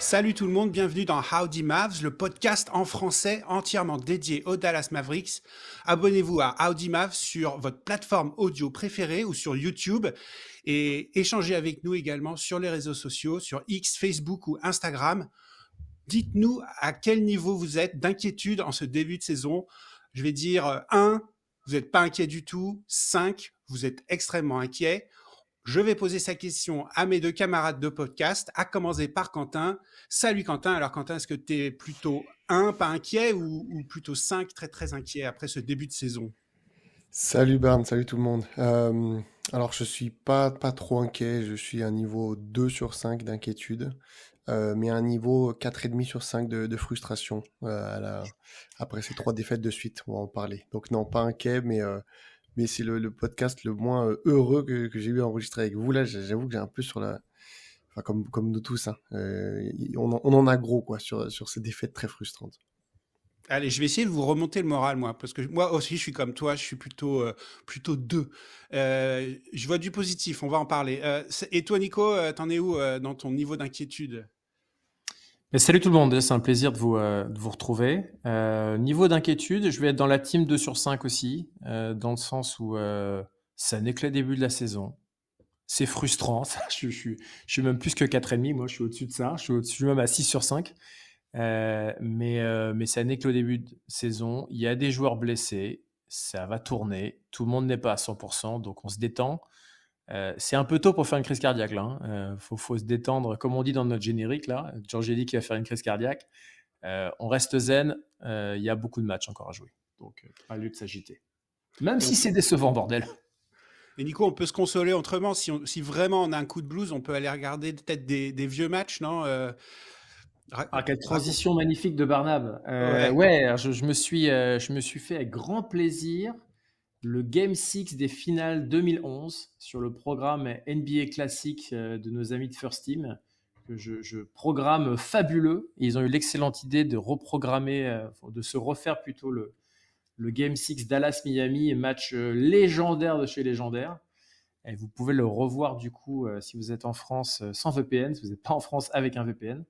Salut tout le monde, bienvenue dans Howdy Mavs, le podcast en français entièrement dédié aux Dallas Mavericks. Abonnez-vous à Howdy Mavs sur votre plateforme audio préférée ou sur YouTube et échangez avec nous également sur les réseaux sociaux, sur X, Facebook ou Instagram. Dites-nous à quel niveau vous êtes d'inquiétude en ce début de saison. Je vais dire 1, vous n'êtes pas inquiet du tout. 5, vous êtes extrêmement inquiet. Je vais poser sa question à mes deux camarades de podcast, à commencer par Quentin. Salut Quentin. Alors Quentin, est-ce que tu es plutôt 1, pas inquiet, ou plutôt 5, très très inquiet après ce début de saison? Salut Bern, salut tout le monde. Alors je suis pas trop inquiet, je suis à un niveau 2 sur 5 d'inquiétude, mais à un niveau 4,5 sur 5 de frustration après ces 3 défaites de suite, on va en parler. Donc non, pas inquiet, mais c'est le podcast le moins heureux que j'ai eu à enregistrer avec vous. Là, j'avoue que j'ai un peu sur la... Enfin, comme nous tous, hein. On en a gros quoi, sur ces défaites très frustrantes. Allez, je vais essayer de vous remonter le moral, moi, parce que moi aussi, je suis comme toi, je suis plutôt 2. Je vois du positif, on va en parler. Et toi, Nico, t'en es où dans ton niveau d'inquiétude? Et salut tout le monde, c'est un plaisir de vous retrouver. Niveau d'inquiétude, je vais être dans la team 2 sur 5 aussi, dans le sens où ça n'est que le début de la saison. C'est frustrant, ça. Je suis même plus que 4,5, moi je suis au-dessus de ça, je suis même à 6 sur 5. Mais ça n'est que le début de saison, il y a des joueurs blessés, ça va tourner, tout le monde n'est pas à 100%, donc on se détend. C'est un peu tôt pour faire une crise cardiaque là, hein. Faut se détendre, comme on dit dans notre générique là. Georgie qui va faire une crise cardiaque. On reste zen. Il y a beaucoup de matchs encore à jouer, donc pas lieu de s'agiter. Même si c'est décevant, bordel. Et Nico, on peut se consoler autrement. Si vraiment on a un coup de blues, on peut aller regarder peut-être des vieux matchs, non? Quelle transition magnifique de Barnab. Ouais. Ouais, alors je me suis fait avec grand plaisir le Game 6 des finales 2011 sur le programme NBA classique de nos amis de First Team, que je programme fabuleux. Et ils ont eu l'excellente idée de reprogrammer, de se refaire plutôt le Game 6 Dallas-Miami, match légendaire de chez légendaire. Et vous pouvez le revoir du coup si vous êtes en France sans VPN, si vous n'êtes pas en France avec un VPN,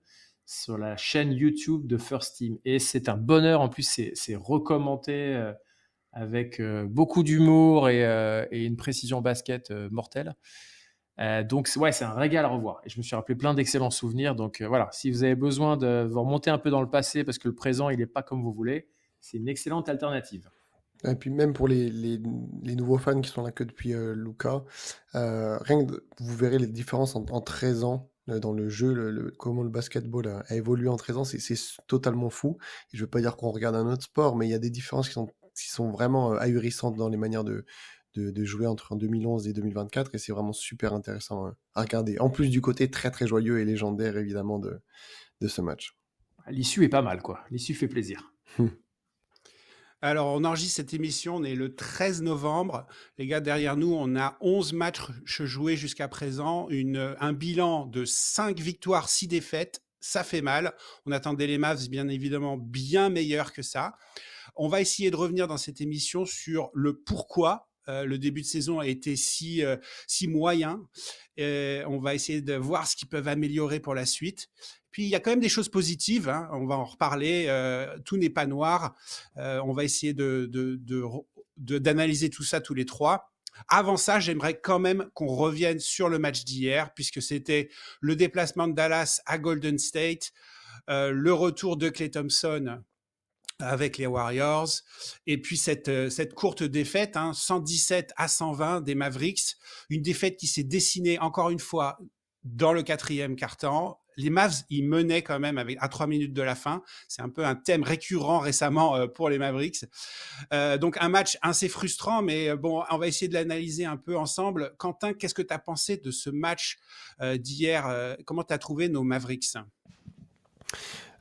sur la chaîne YouTube de First Team. Et c'est un bonheur, en plus c'est recommandé avec beaucoup d'humour et une précision basket mortelle. Donc ouais, c'est un régal à revoir. Et je me suis rappelé plein d'excellents souvenirs. Donc voilà, si vous avez besoin de vous remonter un peu dans le passé parce que le présent il n'est pas comme vous voulez, c'est une excellente alternative. Et puis même pour les nouveaux fans qui sont là que depuis Luka, vous verrez les différences en 13 ans dans le jeu, comment le basketball a évolué en 13 ans, c'est totalement fou. Et je veux pas dire qu'on regarde un autre sport, mais il y a des différences qui sont vraiment ahurissantes dans les manières de jouer entre 2011 et 2024, et c'est vraiment super intéressant à regarder. En plus du côté très très joyeux et légendaire évidemment de ce match. L'issue est pas mal, quoi. L'issue fait plaisir. Alors, on enregistre cette émission, on est le 13 novembre. Les gars, derrière nous, on a 11 matchs joués jusqu'à présent, un bilan de 5 victoires, 6 défaites. Ça fait mal. On attendait les Mavs, bien évidemment, bien meilleurs que ça. On va essayer de revenir dans cette émission sur le pourquoi le début de saison a été si moyen. On va essayer de voir ce qu'ils peuvent améliorer pour la suite. Puis il y a quand même des choses positives, hein, on va en reparler. Tout n'est pas noir. On va essayer d'analyser tout ça tous les trois. Avant ça, j'aimerais quand même qu'on revienne sur le match d'hier, puisque c'était le déplacement de Dallas à Golden State, le retour de Klay Thompson avec les Warriors, et puis cette courte défaite, 117-120 des Mavericks, une défaite qui s'est dessinée encore une fois dans le 4e quart-temps. Les Mavs, ils menaient quand même à 3 minutes de la fin. C'est un peu un thème récurrent récemment pour les Mavericks. Donc un match assez frustrant, mais bon, on va essayer de l'analyser un peu ensemble. Quentin, qu'est-ce que tu as pensé de ce match d'hier? Comment tu as trouvé nos Mavericks?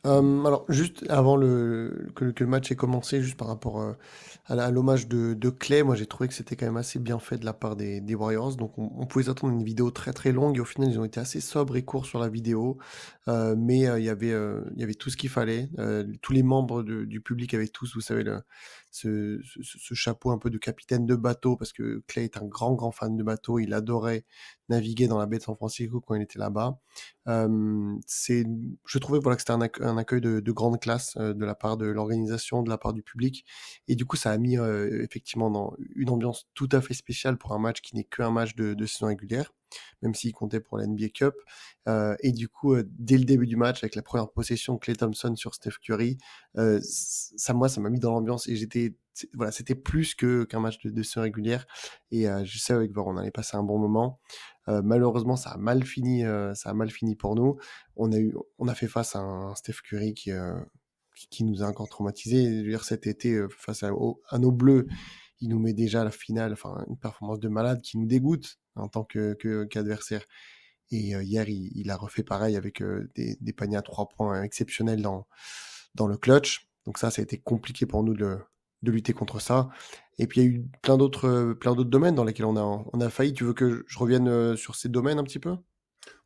Alors, juste avant que le match ait commencé, juste par rapport à l'hommage de Klay, moi j'ai trouvé que c'était quand même assez bien fait de la part des Warriors. Donc on pouvait s'attendre à une vidéo très très longue, et au final ils ont été assez sobres et courts sur la vidéo. Mais il y avait tout ce qu'il fallait. Tous les membres du public avaient tous, vous savez, ce chapeau un peu de capitaine de bateau, parce que Klay est un grand fan de bateau. Il adorait naviguer dans la baie de San Francisco quand il était là-bas. Je trouvais voilà, que c'était un accueil de grande classe de la part de l'organisation, de la part du public. Et du coup, ça a mis effectivement dans une ambiance tout à fait spéciale pour un match qui n'est qu'un match de saison régulière, même s'il comptait pour la NBA Cup. Et du coup, dès le début du match, avec la première possession de Klay Thompson sur Steph Curry, ça m'a mis dans l'ambiance et voilà, c'était plus qu'un match de saison régulière. Et je savais qu'on allait passer un bon moment. Malheureusement, ça a mal fini pour nous. On a fait face à un Steph Curry qui nous a encore traumatisés. Je veux dire, cet été, face à nos Bleus, il nous met déjà à la finale, enfin, une performance de malade qui nous dégoûte en tant qu'adversaire. Et hier, il a refait pareil avec des paniers à 3 points exceptionnels dans le clutch. Donc ça a été compliqué pour nous de lutter contre ça. Et puis il y a eu plein d'autres domaines dans lesquels on a failli. Tu veux que je revienne sur ces domaines un petit peu ?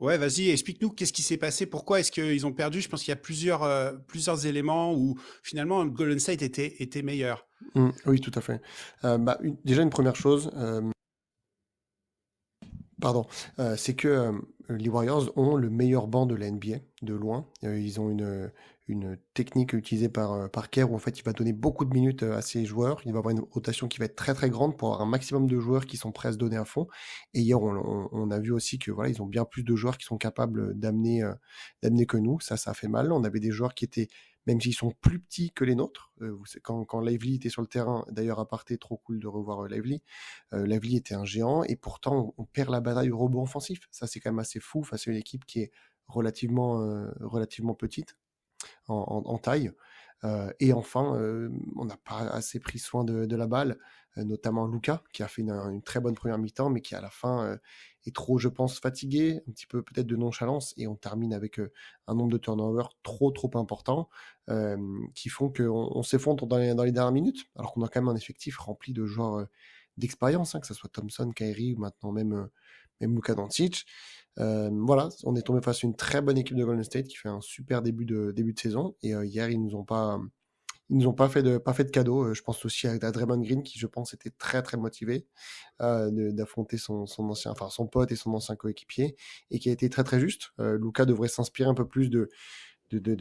Ouais, vas-y, explique-nous qu'est-ce qui s'est passé, pourquoi est-ce qu'ils ont perdu. Je pense qu'il y a plusieurs éléments où finalement Golden State était meilleur. Oui, tout à fait. Déjà une première chose, c'est que les Warriors ont le meilleur banc de la NBA, de loin. Ils ont une technique utilisée par Kerr où en fait il va donner beaucoup de minutes à ses joueurs. Il va avoir une rotation qui va être très très grande pour avoir un maximum de joueurs qui sont prêts à se donner à fond. Et hier on a vu aussi que voilà, ils ont bien plus de joueurs qui sont capables d'amener que nous. Ça a fait mal. On avait des joueurs qui étaient, même s'ils sont plus petits que les nôtres, quand Lively était sur le terrain, d'ailleurs aparté, trop cool de revoir Lively. Lively était un géant et pourtant on perd la bataille au rebond offensif. Ça c'est quand même assez fou face à une équipe qui est relativement petite en taille. Et enfin, on n'a pas assez pris soin de la balle, notamment Luka, qui a fait une très bonne première mi-temps, mais qui à la fin est trop, je pense, fatigué, un petit peu peut-être de nonchalance, et on termine avec un nombre de turnovers trop important, qui font qu'on s'effondre dans les dernières minutes, alors qu'on a quand même un effectif rempli de joueurs d'expérience, que ce soit Thompson, Kyrie, ou maintenant même Luka Doncic. Voilà, on est tombé face à une très bonne équipe de Golden State qui fait un super début de saison. Et hier, ils nous ont pas fait de cadeau. Je pense aussi à Draymond Green qui, je pense, était très très motivé d'affronter son pote et son ancien coéquipier et qui a été très très juste. Luka devrait s'inspirer un peu plus de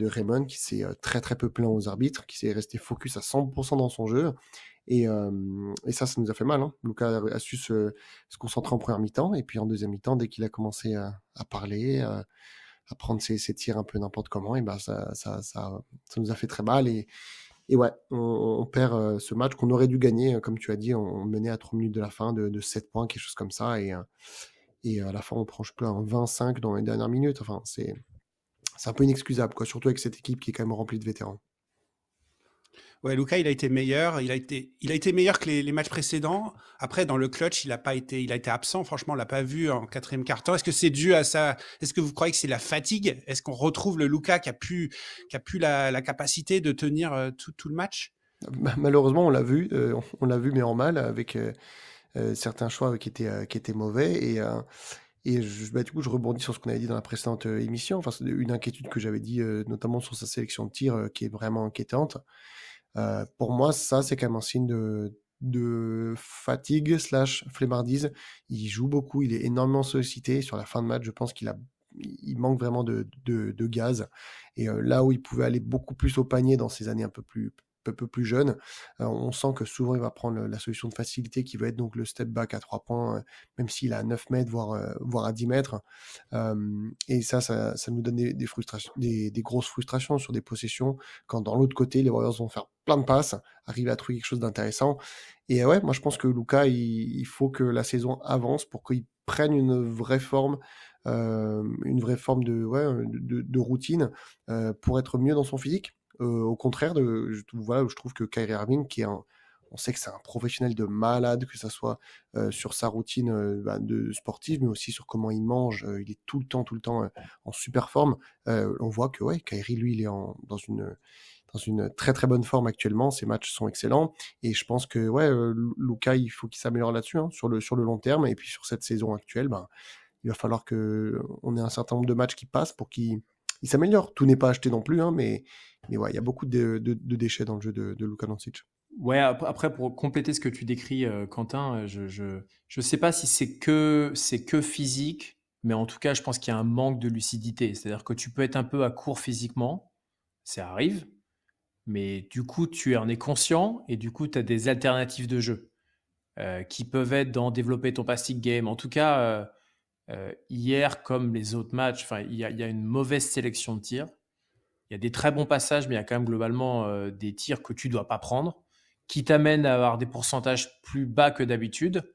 Raymond qui s'est très très peu plaint aux arbitres, qui s'est resté focus à 100% dans son jeu. Et ça nous a fait mal. Luka a su se concentrer en première mi-temps, et puis en deuxième mi-temps, dès qu'il a commencé à parler, à prendre ses tirs un peu n'importe comment, et ça nous a fait très mal. Et ouais, on perd ce match qu'on aurait dû gagner, comme tu as dit, on menait à 3 minutes de la fin de 7 points, quelque chose comme ça, et à la fin, on prend un 25 dans les dernières minutes. Enfin, c'est un peu inexcusable, quoi, surtout avec cette équipe qui est quand même remplie de vétérans. Ouais, Luka, il a été meilleur. Il a été meilleur que les matchs précédents. Après, dans le clutch, il a été absent. Franchement, on l'a pas vu en quatrième quart-temps. Est-ce que c'est dû à ça? Est-ce que vous croyez que c'est la fatigue? Est-ce qu'on retrouve le Luka qui a pu la capacité de tenir tout le match? Malheureusement, on l'a vu, mais en mal, avec certains choix qui étaient mauvais. Et du coup, je rebondis sur ce qu'on avait dit dans la précédente émission. Enfin, c'est une inquiétude que j'avais dit, notamment sur sa sélection de tir, qui est vraiment inquiétante. Pour moi, ça, c'est quand même un signe de fatigue / flemmardise. Il joue beaucoup, il est énormément sollicité. Sur la fin de match, je pense qu'il manque vraiment de gaz. Et là où il pouvait aller beaucoup plus au panier dans ses années un peu plus jeune, on sent que souvent il va prendre la solution de facilité qui va être donc le step back à 3 points, même s'il est à 9 mètres, voire à 10 mètres. Et ça nous donne des frustrations, des grosses frustrations sur des possessions, quand dans l'autre côté, les Warriors vont faire plein de passes, arriver à trouver quelque chose d'intéressant. Et ouais, moi je pense que Luka, il faut que la saison avance pour qu'il prenne une vraie forme de routine, pour être mieux dans son physique. Au contraire, je trouve que Kyrie Irving, on sait que c'est un professionnel de malade, que ça soit sur sa routine de sportive, mais aussi sur comment il mange. Il est tout le temps en super forme. On voit que Kyrie, lui, il est dans une très très bonne forme actuellement. Ses matchs sont excellents, et je pense que Luka, il faut qu'il s'améliore là-dessus, sur le long terme. Et puis sur cette saison actuelle, il va falloir qu'on ait un certain nombre de matchs qui passent pour qu'il s'améliore. Tout n'est pas acheté non plus, mais ouais, il y a beaucoup de déchets dans le jeu de Luka Doncic. Ouais, après, pour compléter ce que tu décris, Quentin, je sais pas si c'est que physique Mais en tout cas, je pense qu'il y a un manque de lucidité. C'est-à-dire que tu peux être un peu à court physiquement, ça arrive, mais du coup, tu en es conscient et du coup, tu as des alternatives de jeu qui peuvent être dans développer ton passing game. En tout cas, hier, comme les autres matchs, il y a une mauvaise sélection de tirs. Il y a des très bons passages, mais il y a quand même globalement des tirs que tu ne dois pas prendre, qui t'amènent à avoir des pourcentages plus bas que d'habitude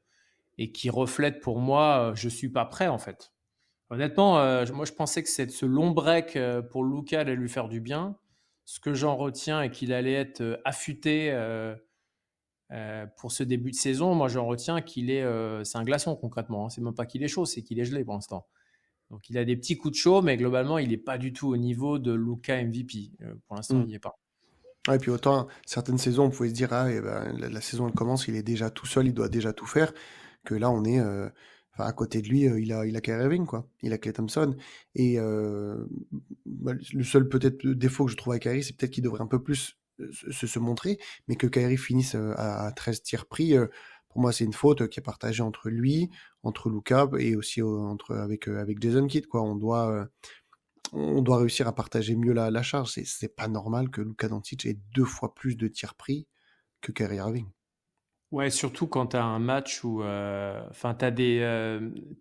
et qui reflètent pour moi, je ne suis pas prêt en fait. Honnêtement, moi je pensais que ce long break pour Luka allait lui faire du bien. Ce que j'en retiens est qu'il allait être affûté pour ce début de saison. Moi j'en retiens c'est un glaçon concrètement, hein. C'est même pas qu'il est chaud, c'est qu'il est gelé pour l'instant. Donc il a des petits coups de chaud, mais globalement il n'est pas du tout au niveau de Luka MVP. Pour l'instant il n'y est pas. Ouais, et puis autant, certaines saisons, on pouvait se dire, ah, eh ben, la saison elle commence, il est déjà tout seul, il doit déjà tout faire, que là on est, à côté de lui, il a Kyrie Irving, quoi. Il a Klay Thompson. Et le seul peut-être défaut que je trouve à Kyrie, c'est peut-être qu'il devrait un peu plus se montrer, mais que Kyrie finisse à 13 tirs pris, pour moi c'est une faute qui est partagée entre lui, entre Luka et aussi avec Jason Kidd, quoi. On doit réussir à partager mieux la charge. C'est pas normal que Luka Doncic ait 2 fois plus de tirs pris que Kyrie Irving. Ouais, surtout quand tu as un match où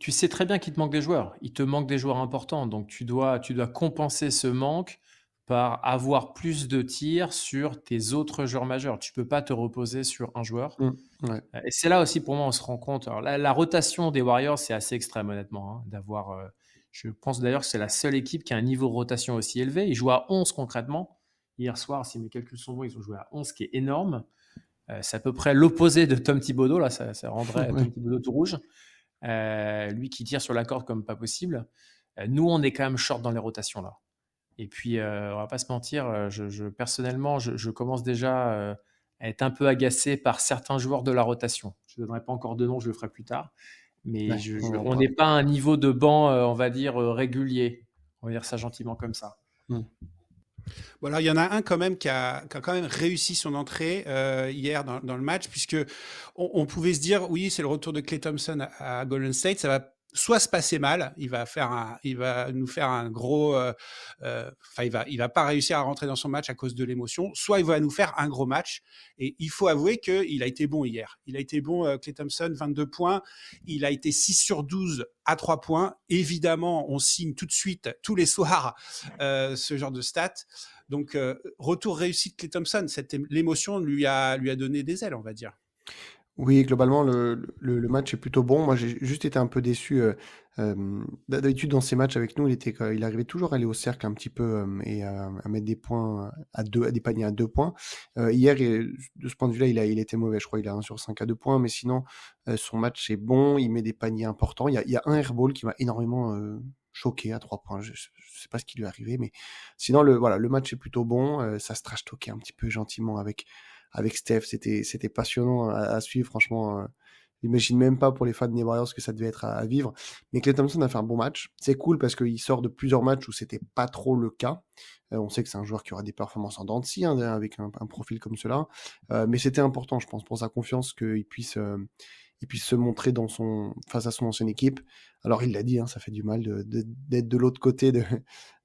tu sais très bien qu'il te manque des joueurs. Il te manque des joueurs importants. Donc tu dois compenser ce manque par avoir plus de tirs sur tes autres joueurs majeurs. Tu peux pas te reposer sur un joueur. Ouais. Et c'est là aussi pour moi on se rend compte. Alors, la rotation des Warriors, c'est assez extrême honnêtement, hein, je pense d'ailleurs que c'est la seule équipe qui a un niveau de rotation aussi élevé. Ils jouent à 11 concrètement. Hier soir, si mes calculs sont bons, ils ont joué à 11, ce qui est énorme. C'est à peu près l'opposé de Tom Thibodeau. Là, ça rendrait Ouais. Tom Thibodeau tout rouge. Lui qui tire sur la corde comme pas possible. Nous, on est quand même short dans les rotations là. Et puis, on va pas se mentir, personnellement, je commence déjà à être un peu agacé par certains joueurs de la rotation. Je ne donnerai pas encore de nom, je le ferai plus tard. Mais Ouais, on n'est pas à un niveau de banc, on va dire, régulier. On va dire ça gentiment comme ça. Voilà, il y en a un quand même qui a quand même réussi son entrée hier dans le match, puisque on pouvait se dire, oui, c'est le retour de Klay Thompson à Golden State, ça va soit se passer mal, il va nous faire un gros, il va pas réussir à rentrer dans son match à cause de l'émotion, soit il va nous faire un gros match. Et il faut avouer qu'il a été bon hier. Il a été bon, Klay Thompson, 22 points. Il a été 6 sur 12 à 3 points. Évidemment, on signe tout de suite, tous les soirs, ce genre de stats. Donc, retour réussi de Klay Thompson. L'émotion lui a donné des ailes, on va dire. Oui, globalement, le match est plutôt bon. Moi, j'ai juste été un peu déçu. D'habitude, dans ces matchs avec nous, il arrivait toujours à aller au cercle un petit peu et à mettre des points des paniers à 2 points. Hier, de ce point de vue-là, il était mauvais. Je crois qu'il a 1 sur 5 à 2 points, mais sinon, son match est bon. Il met des paniers importants. Il y a un airball qui m'a énormément choqué à 3 points. Je sais pas ce qui lui est arrivé, mais sinon, le match est plutôt bon. Ça se trash talkait un petit peu gentiment avec Steph, c'était passionnant à suivre, franchement. J'imagine même pas pour les fans des Warriors ce que ça devait être à vivre. Mais Klay Thompson a fait un bon match. C'est cool parce qu'il sort de plusieurs matchs où c'était pas trop le cas. On sait que c'est un joueur qui aura des performances en dents de scie, hein, avec un profil comme cela. Mais c'était important, je pense, pour sa confiance qu'il puisse se montrer face à son ancienne équipe. Alors il l'a dit, hein, ça fait du mal d'être de l'autre côté de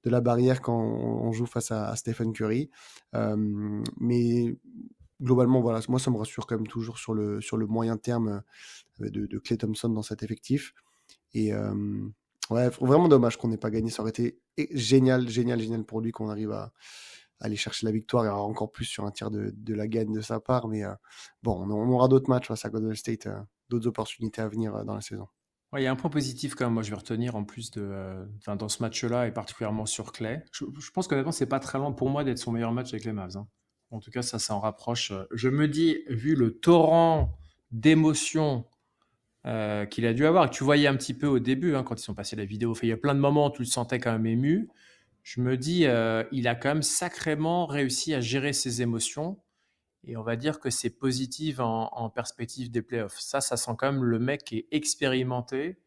la barrière quand on joue face à Stephen Curry. Mais globalement, voilà, moi ça me rassure quand même toujours sur le moyen terme de Klay Thompson dans cet effectif. Et ouais, vraiment dommage qu'on n'ait pas gagné. Ça aurait été génial pour lui qu'on arrive à aller chercher la victoire, et encore plus sur un tir de la gagne de sa part. Mais bon, on aura d'autres matchs face à Golden State, d'autres opportunités à venir dans la saison. Ouais, il y a un point positif quand même, moi je vais retenir en plus dans ce match-là et particulièrement sur Klay. Je pense qu'honnêtement, c'est pas très loin pour moi d'être son meilleur match avec les Mavs, hein. En tout cas, ça s'en rapproche. Je me dis, vu le torrent d'émotions qu'il a dû avoir, et que tu voyais un petit peu au début, hein, quand ils sont passés la vidéo, il y a plein de moments où tu le sentais quand même ému. Je me dis, il a quand même sacrément réussi à gérer ses émotions. Et on va dire que c'est positif en perspective des playoffs. Ça sent quand même le mec qui est expérimenté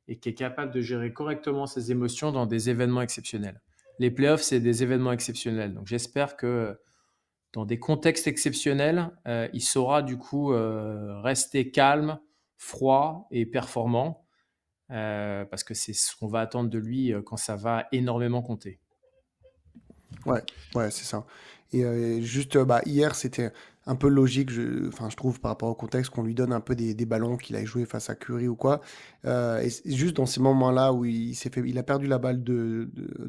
et qui est capable de gérer correctement ses émotions dans des événements exceptionnels. Les playoffs, c'est des événements exceptionnels. Donc j'espère que dans des contextes exceptionnels, il saura du coup rester calme, froid et performant. parce que c'est ce qu'on va attendre de lui quand ça va énormément compter. Ouais, ouais, c'est ça. Et juste, hier, c'était un peu logique, enfin, je trouve, par rapport au contexte, qu'on lui donne un peu des ballons qu'il aille jouer face à Curry ou quoi. Et c'est juste dans ces moments-là où il a perdu la balle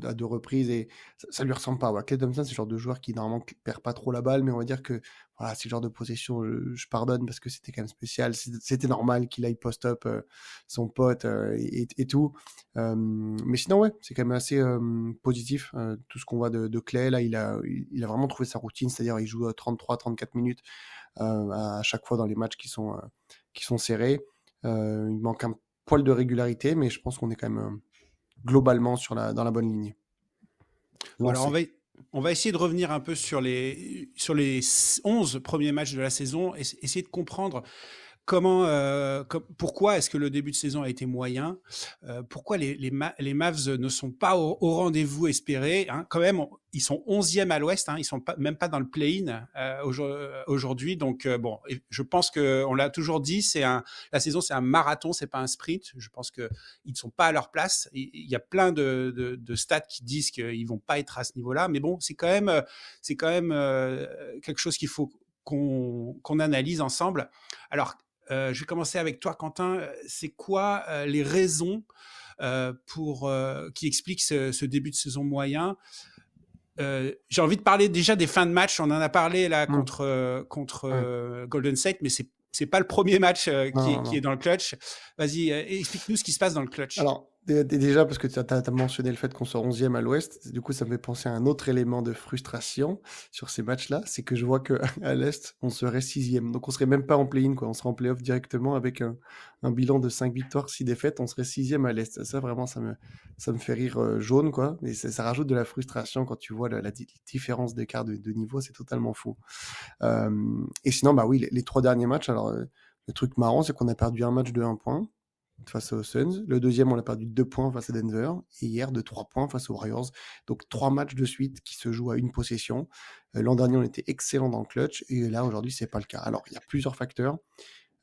à deux reprises et ça lui ressemble pas. Ouais. Klay Thompson, c'est le genre de joueur qui normalement perd pas trop la balle, mais on va dire que voilà, c'est le genre de possession, je pardonne parce que c'était quand même spécial. C'était normal qu'il aille post-up son pote et tout. Mais sinon, ouais, c'est quand même assez positif. Tout ce qu'on voit de Clay, là, il a vraiment trouvé sa routine, c'est-à-dire il joue 33-34 minutes à chaque fois dans les matchs qui sont serrés. Il manque un poil de régularité, mais je pense qu'on est quand même globalement dans la bonne ligne. Bon, alors on va essayer de revenir un peu sur les 11 premiers matchs de la saison, et essayer de comprendre pourquoi est-ce que le début de saison a été moyen, pourquoi les Mavs ne sont pas au rendez-vous espéré, hein. Quand même, ils sont 11e à l'Ouest, hein, ils sont même pas dans le play-in aujourd'hui. Donc bon, je pense que on l'a toujours dit, la saison c'est un marathon, c'est pas un sprint. Je pense que ils ne sont pas à leur place. Il y a plein de stats qui disent qu'ils vont pas être à ce niveau-là, mais bon, c'est quand même quelque chose qu'il faut qu'on analyse ensemble. Alors, je vais commencer avec toi, Quentin. C'est quoi les raisons qui expliquent ce début de saison moyen? J'ai envie de parler déjà des fins de match. On en a parlé là contre Golden State, mais c'est pas le premier match qui est dans le clutch. Vas-y, explique-nous ce qui se passe dans le clutch. Alors, déjà, parce que tu as mentionné le fait qu'on soit 11e à l'Ouest, du coup, ça me fait penser à un autre élément de frustration sur ces matchs-là, c'est que je vois qu'à l'Est, on serait 6e. Donc, on serait même pas en play-in, quoi. On serait en play-off directement avec un bilan de 5 victoires, 6 défaites. On serait 6e à l'Est. Ça, vraiment, ça me fait rire jaune, quoi. Et ça rajoute de la frustration quand tu vois la différence d'écart de niveau. C'est totalement fou. Et sinon, bah oui, les 3 derniers matchs, alors, le truc marrant, c'est qu'on a perdu un match de 1 point face aux Suns. Le deuxième, on a perdu 2 points face à Denver. Et hier, de 3 points face aux Warriors. Donc, 3 matchs de suite qui se jouent à une possession. L'an dernier, on était excellent dans le clutch. Et là, aujourd'hui, c'est pas le cas. Alors, il y a plusieurs facteurs.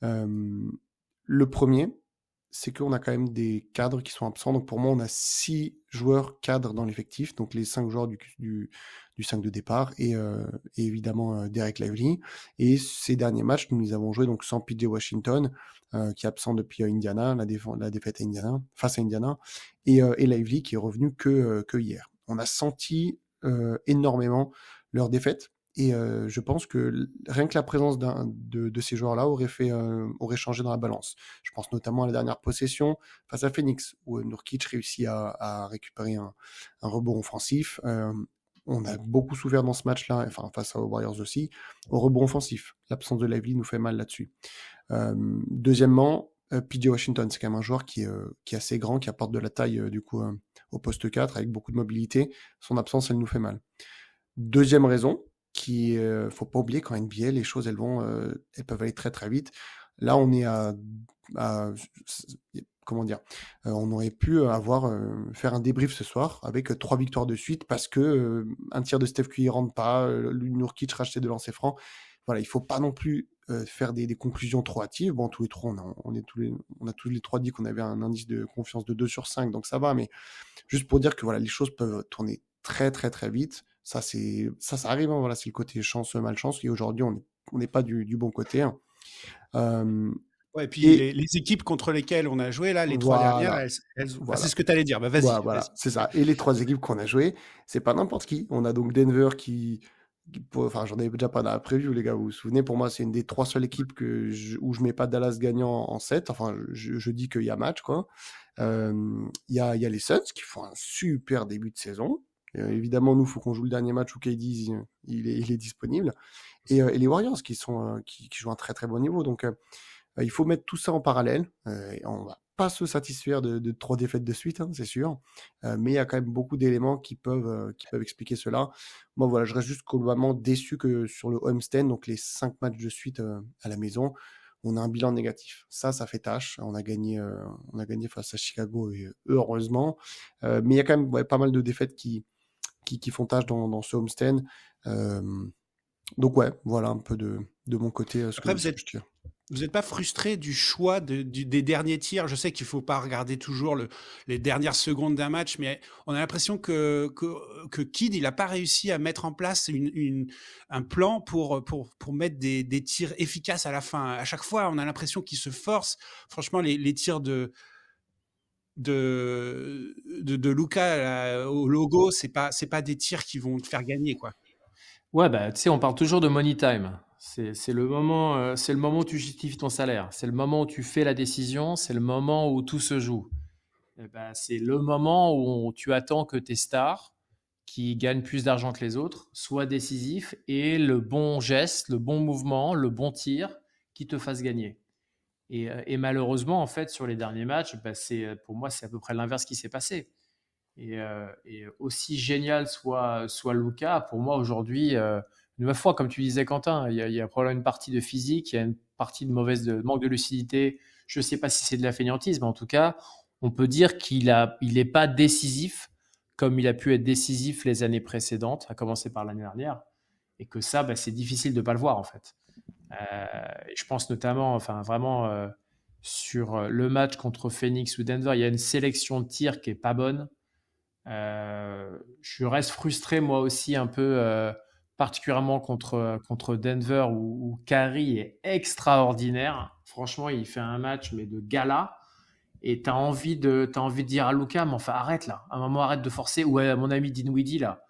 Le premier, c'est qu'on a quand même des cadres qui sont absents. Donc, pour moi, on a 6 joueurs cadres dans l'effectif. Donc, les 5 joueurs du 5 de départ et évidemment Derek Lively. Et ces derniers matchs, nous les avons joués donc sans PJ Washington, qui est absent depuis Indiana, la défaite à Indiana, face à Indiana, et Lively qui est revenu que hier. On a senti énormément leur défaite. Et je pense que rien que la présence de ces joueurs-là aurait changé dans la balance. Je pense notamment à la dernière possession face à Phoenix, où Nurkic réussit à récupérer un rebond offensif. On a beaucoup souffert dans ce match-là, enfin face aux Warriors aussi, au rebond offensif. L'absence de Lively nous fait mal là-dessus. Deuxièmement, PJ Washington, c'est quand même un joueur qui est assez grand, qui apporte de la taille du coup au poste 4, avec beaucoup de mobilité. Son absence, elle nous fait mal. Deuxième raison, faut pas oublier qu'en NBA, les choses, elles peuvent aller très très vite. Là, on est comment dire, on aurait pu faire un débrief ce soir avec 3 victoires de suite parce que un tir de Steph Curry rentre pas, Nurkic racheté de lancer franc. Voilà, il faut pas non plus faire des conclusions trop hâtives. Bon, tous les trois, on a tous les trois dit qu'on avait un indice de confiance de 2/5, donc ça va, mais juste pour dire que voilà, les choses peuvent tourner très très très vite. Ça arrive, hein, voilà, c'est le côté chance, malchance, et aujourd'hui, on n'est pas du bon côté. Hein. Ouais, et puis les équipes contre lesquelles on a joué, là, les 3 dernières, voilà. C'est ce que tu allais dire. Bah, vas-y. Voilà, c'est ça. Et les 3 équipes qu'on a jouées, c'est pas n'importe qui. On a donc Denver enfin, j'en avais déjà pas dans la preview, les gars, vous vous souvenez, pour moi, c'est une des 3 seules équipes où je mets pas Dallas gagnant en 7. Enfin, je dis qu'il y a match, quoi. Il y a les Suns qui font un super début de saison. Évidemment, nous, il faut qu'on joue le dernier match où KD il est disponible. Et les Warriors qui jouent un très très bon niveau. Donc, il faut mettre tout ça en parallèle. On va pas se satisfaire de 3 défaites de suite, hein, c'est sûr. Mais il y a quand même beaucoup d'éléments qui peuvent expliquer cela. Moi, voilà, je reste juste globalement déçu que sur le homestand, donc les 5 matchs de suite à la maison, on a un bilan négatif. Ça fait tâche. On a gagné face à Chicago, et heureusement. Mais il y a quand même pas mal de défaites qui font tâche dans ce homestand. Donc ouais, voilà un peu de mon côté ce que je tire. Vous n'êtes pas frustré du choix des derniers tirs? Je sais qu'il ne faut pas regarder toujours les dernières secondes d'un match, mais on a l'impression que Kidd, il n'a pas réussi à mettre en place un plan pour mettre des tirs efficaces à la fin. À chaque fois, on a l'impression qu'il se force. Franchement, les tirs de Luka au logo, c'est pas des tirs qui vont te faire gagner, quoi. Ouais, bah, tu sais, on parle toujours de money time. C'est le moment où tu justifies ton salaire. C'est le moment où tu fais la décision. C'est le moment où tout se joue. Eh ben, c'est le moment où tu attends que tes stars, qui gagnent plus d'argent que les autres, soient décisifs et le bon geste, le bon mouvement, le bon tir qui te fasse gagner. Et malheureusement, en fait, sur les derniers matchs, bah, pour moi, c'est à peu près l'inverse qui s'est passé. Et aussi génial soit Luka, pour moi aujourd'hui, une fois, comme tu disais Quentin, il y a probablement une partie de physique, il y a une partie de manque de lucidité. Je ne sais pas si c'est de la fainéantise, mais en tout cas, on peut dire qu'il n'est pas décisif comme il a pu être décisif les années précédentes, à commencer par l'année dernière, et que ça, bah, c'est difficile de ne pas le voir en fait. Et je pense notamment, enfin vraiment, sur le match contre Phoenix ou Denver, il y a une sélection de tirs qui est pas bonne. Je reste frustré moi aussi un peu, particulièrement contre Denver où Curry est extraordinaire. Franchement, il fait un match mais de gala. Et t'as envie de dire à Luka, mais enfin arrête là, à un moment arrête de forcer. Ou à mon ami Dinwiddie là,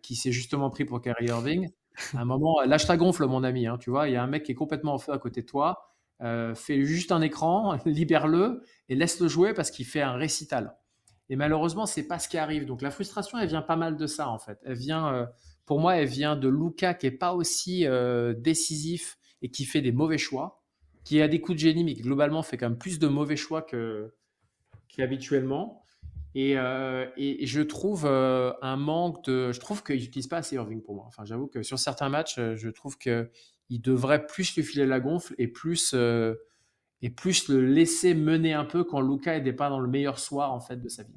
qui s'est justement pris pour Kyrie Irving. À un moment, lâche ta gonfle mon ami, hein, tu vois, il y a un mec qui est complètement en feu à côté de toi. Fais juste un écran, libère-le et laisse-le jouer parce qu'il fait un récital. Et malheureusement, c'est pas ce qui arrive. Donc la frustration, elle vient pas mal de ça en fait. Pour moi, elle vient de Luka qui est pas aussi décisif et qui fait des mauvais choix, qui a des coups de génie, mais qui globalement fait quand même plus de mauvais choix qu'habituellement. Et je trouve un manque de. Je trouve qu'ils n'utilisent pas assez Irving pour moi. Enfin, j'avoue que sur certains matchs, je trouve qu'il devrait plus lui filer la gonfle et plus le laisser mener un peu quand Luka n'est pas dans le meilleur soir en fait de sa vie.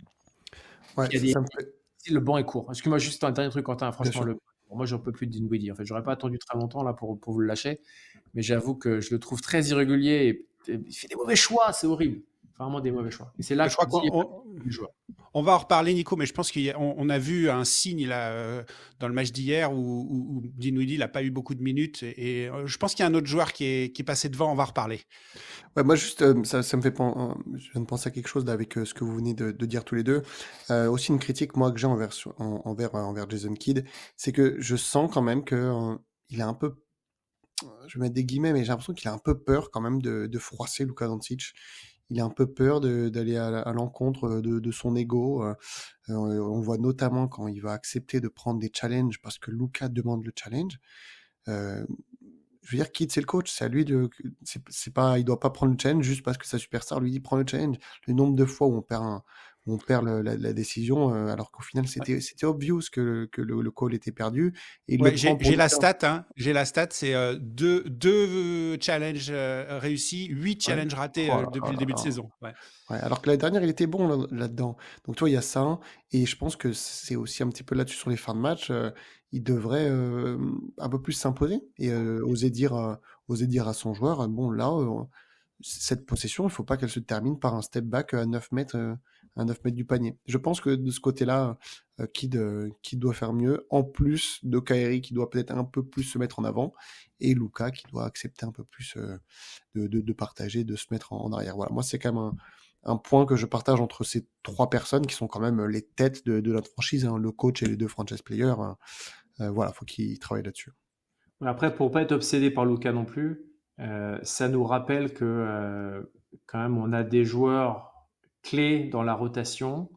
Ouais, Il y a des, ça me fait. le banc est court. Excuse-moi juste un dernier truc, Quentin. Bien Franchement, sûr. moi, j'en peux plus de Dinwiddie. En fait, j'aurais pas attendu très longtemps là pour vous le lâcher, mais j'avoue que je le trouve très irrégulier. Et il fait des mauvais choix, c'est horrible. Vraiment des mauvais choix. Et c'est là Je que crois je dis, qu'on le joueur. on va en reparler, Nico, mais je pense qu'on a vu un signe là, dans le match d'hier où Dinwiddie n'a pas eu beaucoup de minutes. Et je pense qu'il y a un autre joueur qui est passé devant, on va en reparler. Ouais, moi juste, ça me fait je viens de penser à quelque chose là avec ce que vous venez de dire tous les deux. Aussi une critique moi que j'ai envers Jason Kidd, c'est que je sens quand même que il a un peu, je vais mettre des guillemets, mais j'ai l'impression qu'il a un peu peur quand même de froisser Luka Doncic. Il a un peu peur d'aller à l'encontre de son ego. On le voit notamment quand il va accepter de prendre des challenges parce que Luka demande le challenge. Je veux dire, Kidd, c'est le coach, c'est à lui c'est pas, il doit pas prendre le challenge juste parce que sa superstar lui dit prends le challenge. Le nombre de fois où on perd la décision, alors qu'au final c'était obvious que le call était perdu. Et il Ouais, le prend pour j'ai le la faire. stat, hein. J'ai la stat, c'est deux challenges réussis, 8 Ouais. challenges ratés Oh là depuis le là début de là. saison. Ouais. Ouais, alors que l'année dernière, il était bon là-dedans. Donc, toi, il y a ça. Et je pense que c'est aussi un petit peu là-dessus sur les fins de match. Il devrait un peu plus s'imposer et oser dire à son joueur, bon, là, cette possession, il faut pas qu'elle se termine par un step back à 9 mètres du panier. Je pense que de ce côté-là, Kidd doit faire mieux, en plus de Kyrie qui doit peut-être un peu plus se mettre en avant, et Luka qui doit accepter un peu plus de partager, de se mettre en arrière. Voilà, moi, c'est quand même un point que je partage entre ces trois personnes qui sont quand même les têtes de notre franchise, hein, le coach et les deux franchise players. Voilà, faut qu'ils travaillent là-dessus. Après, pour pas être obsédé par Luka non plus, ça nous rappelle que quand même on a des joueurs clés dans la rotation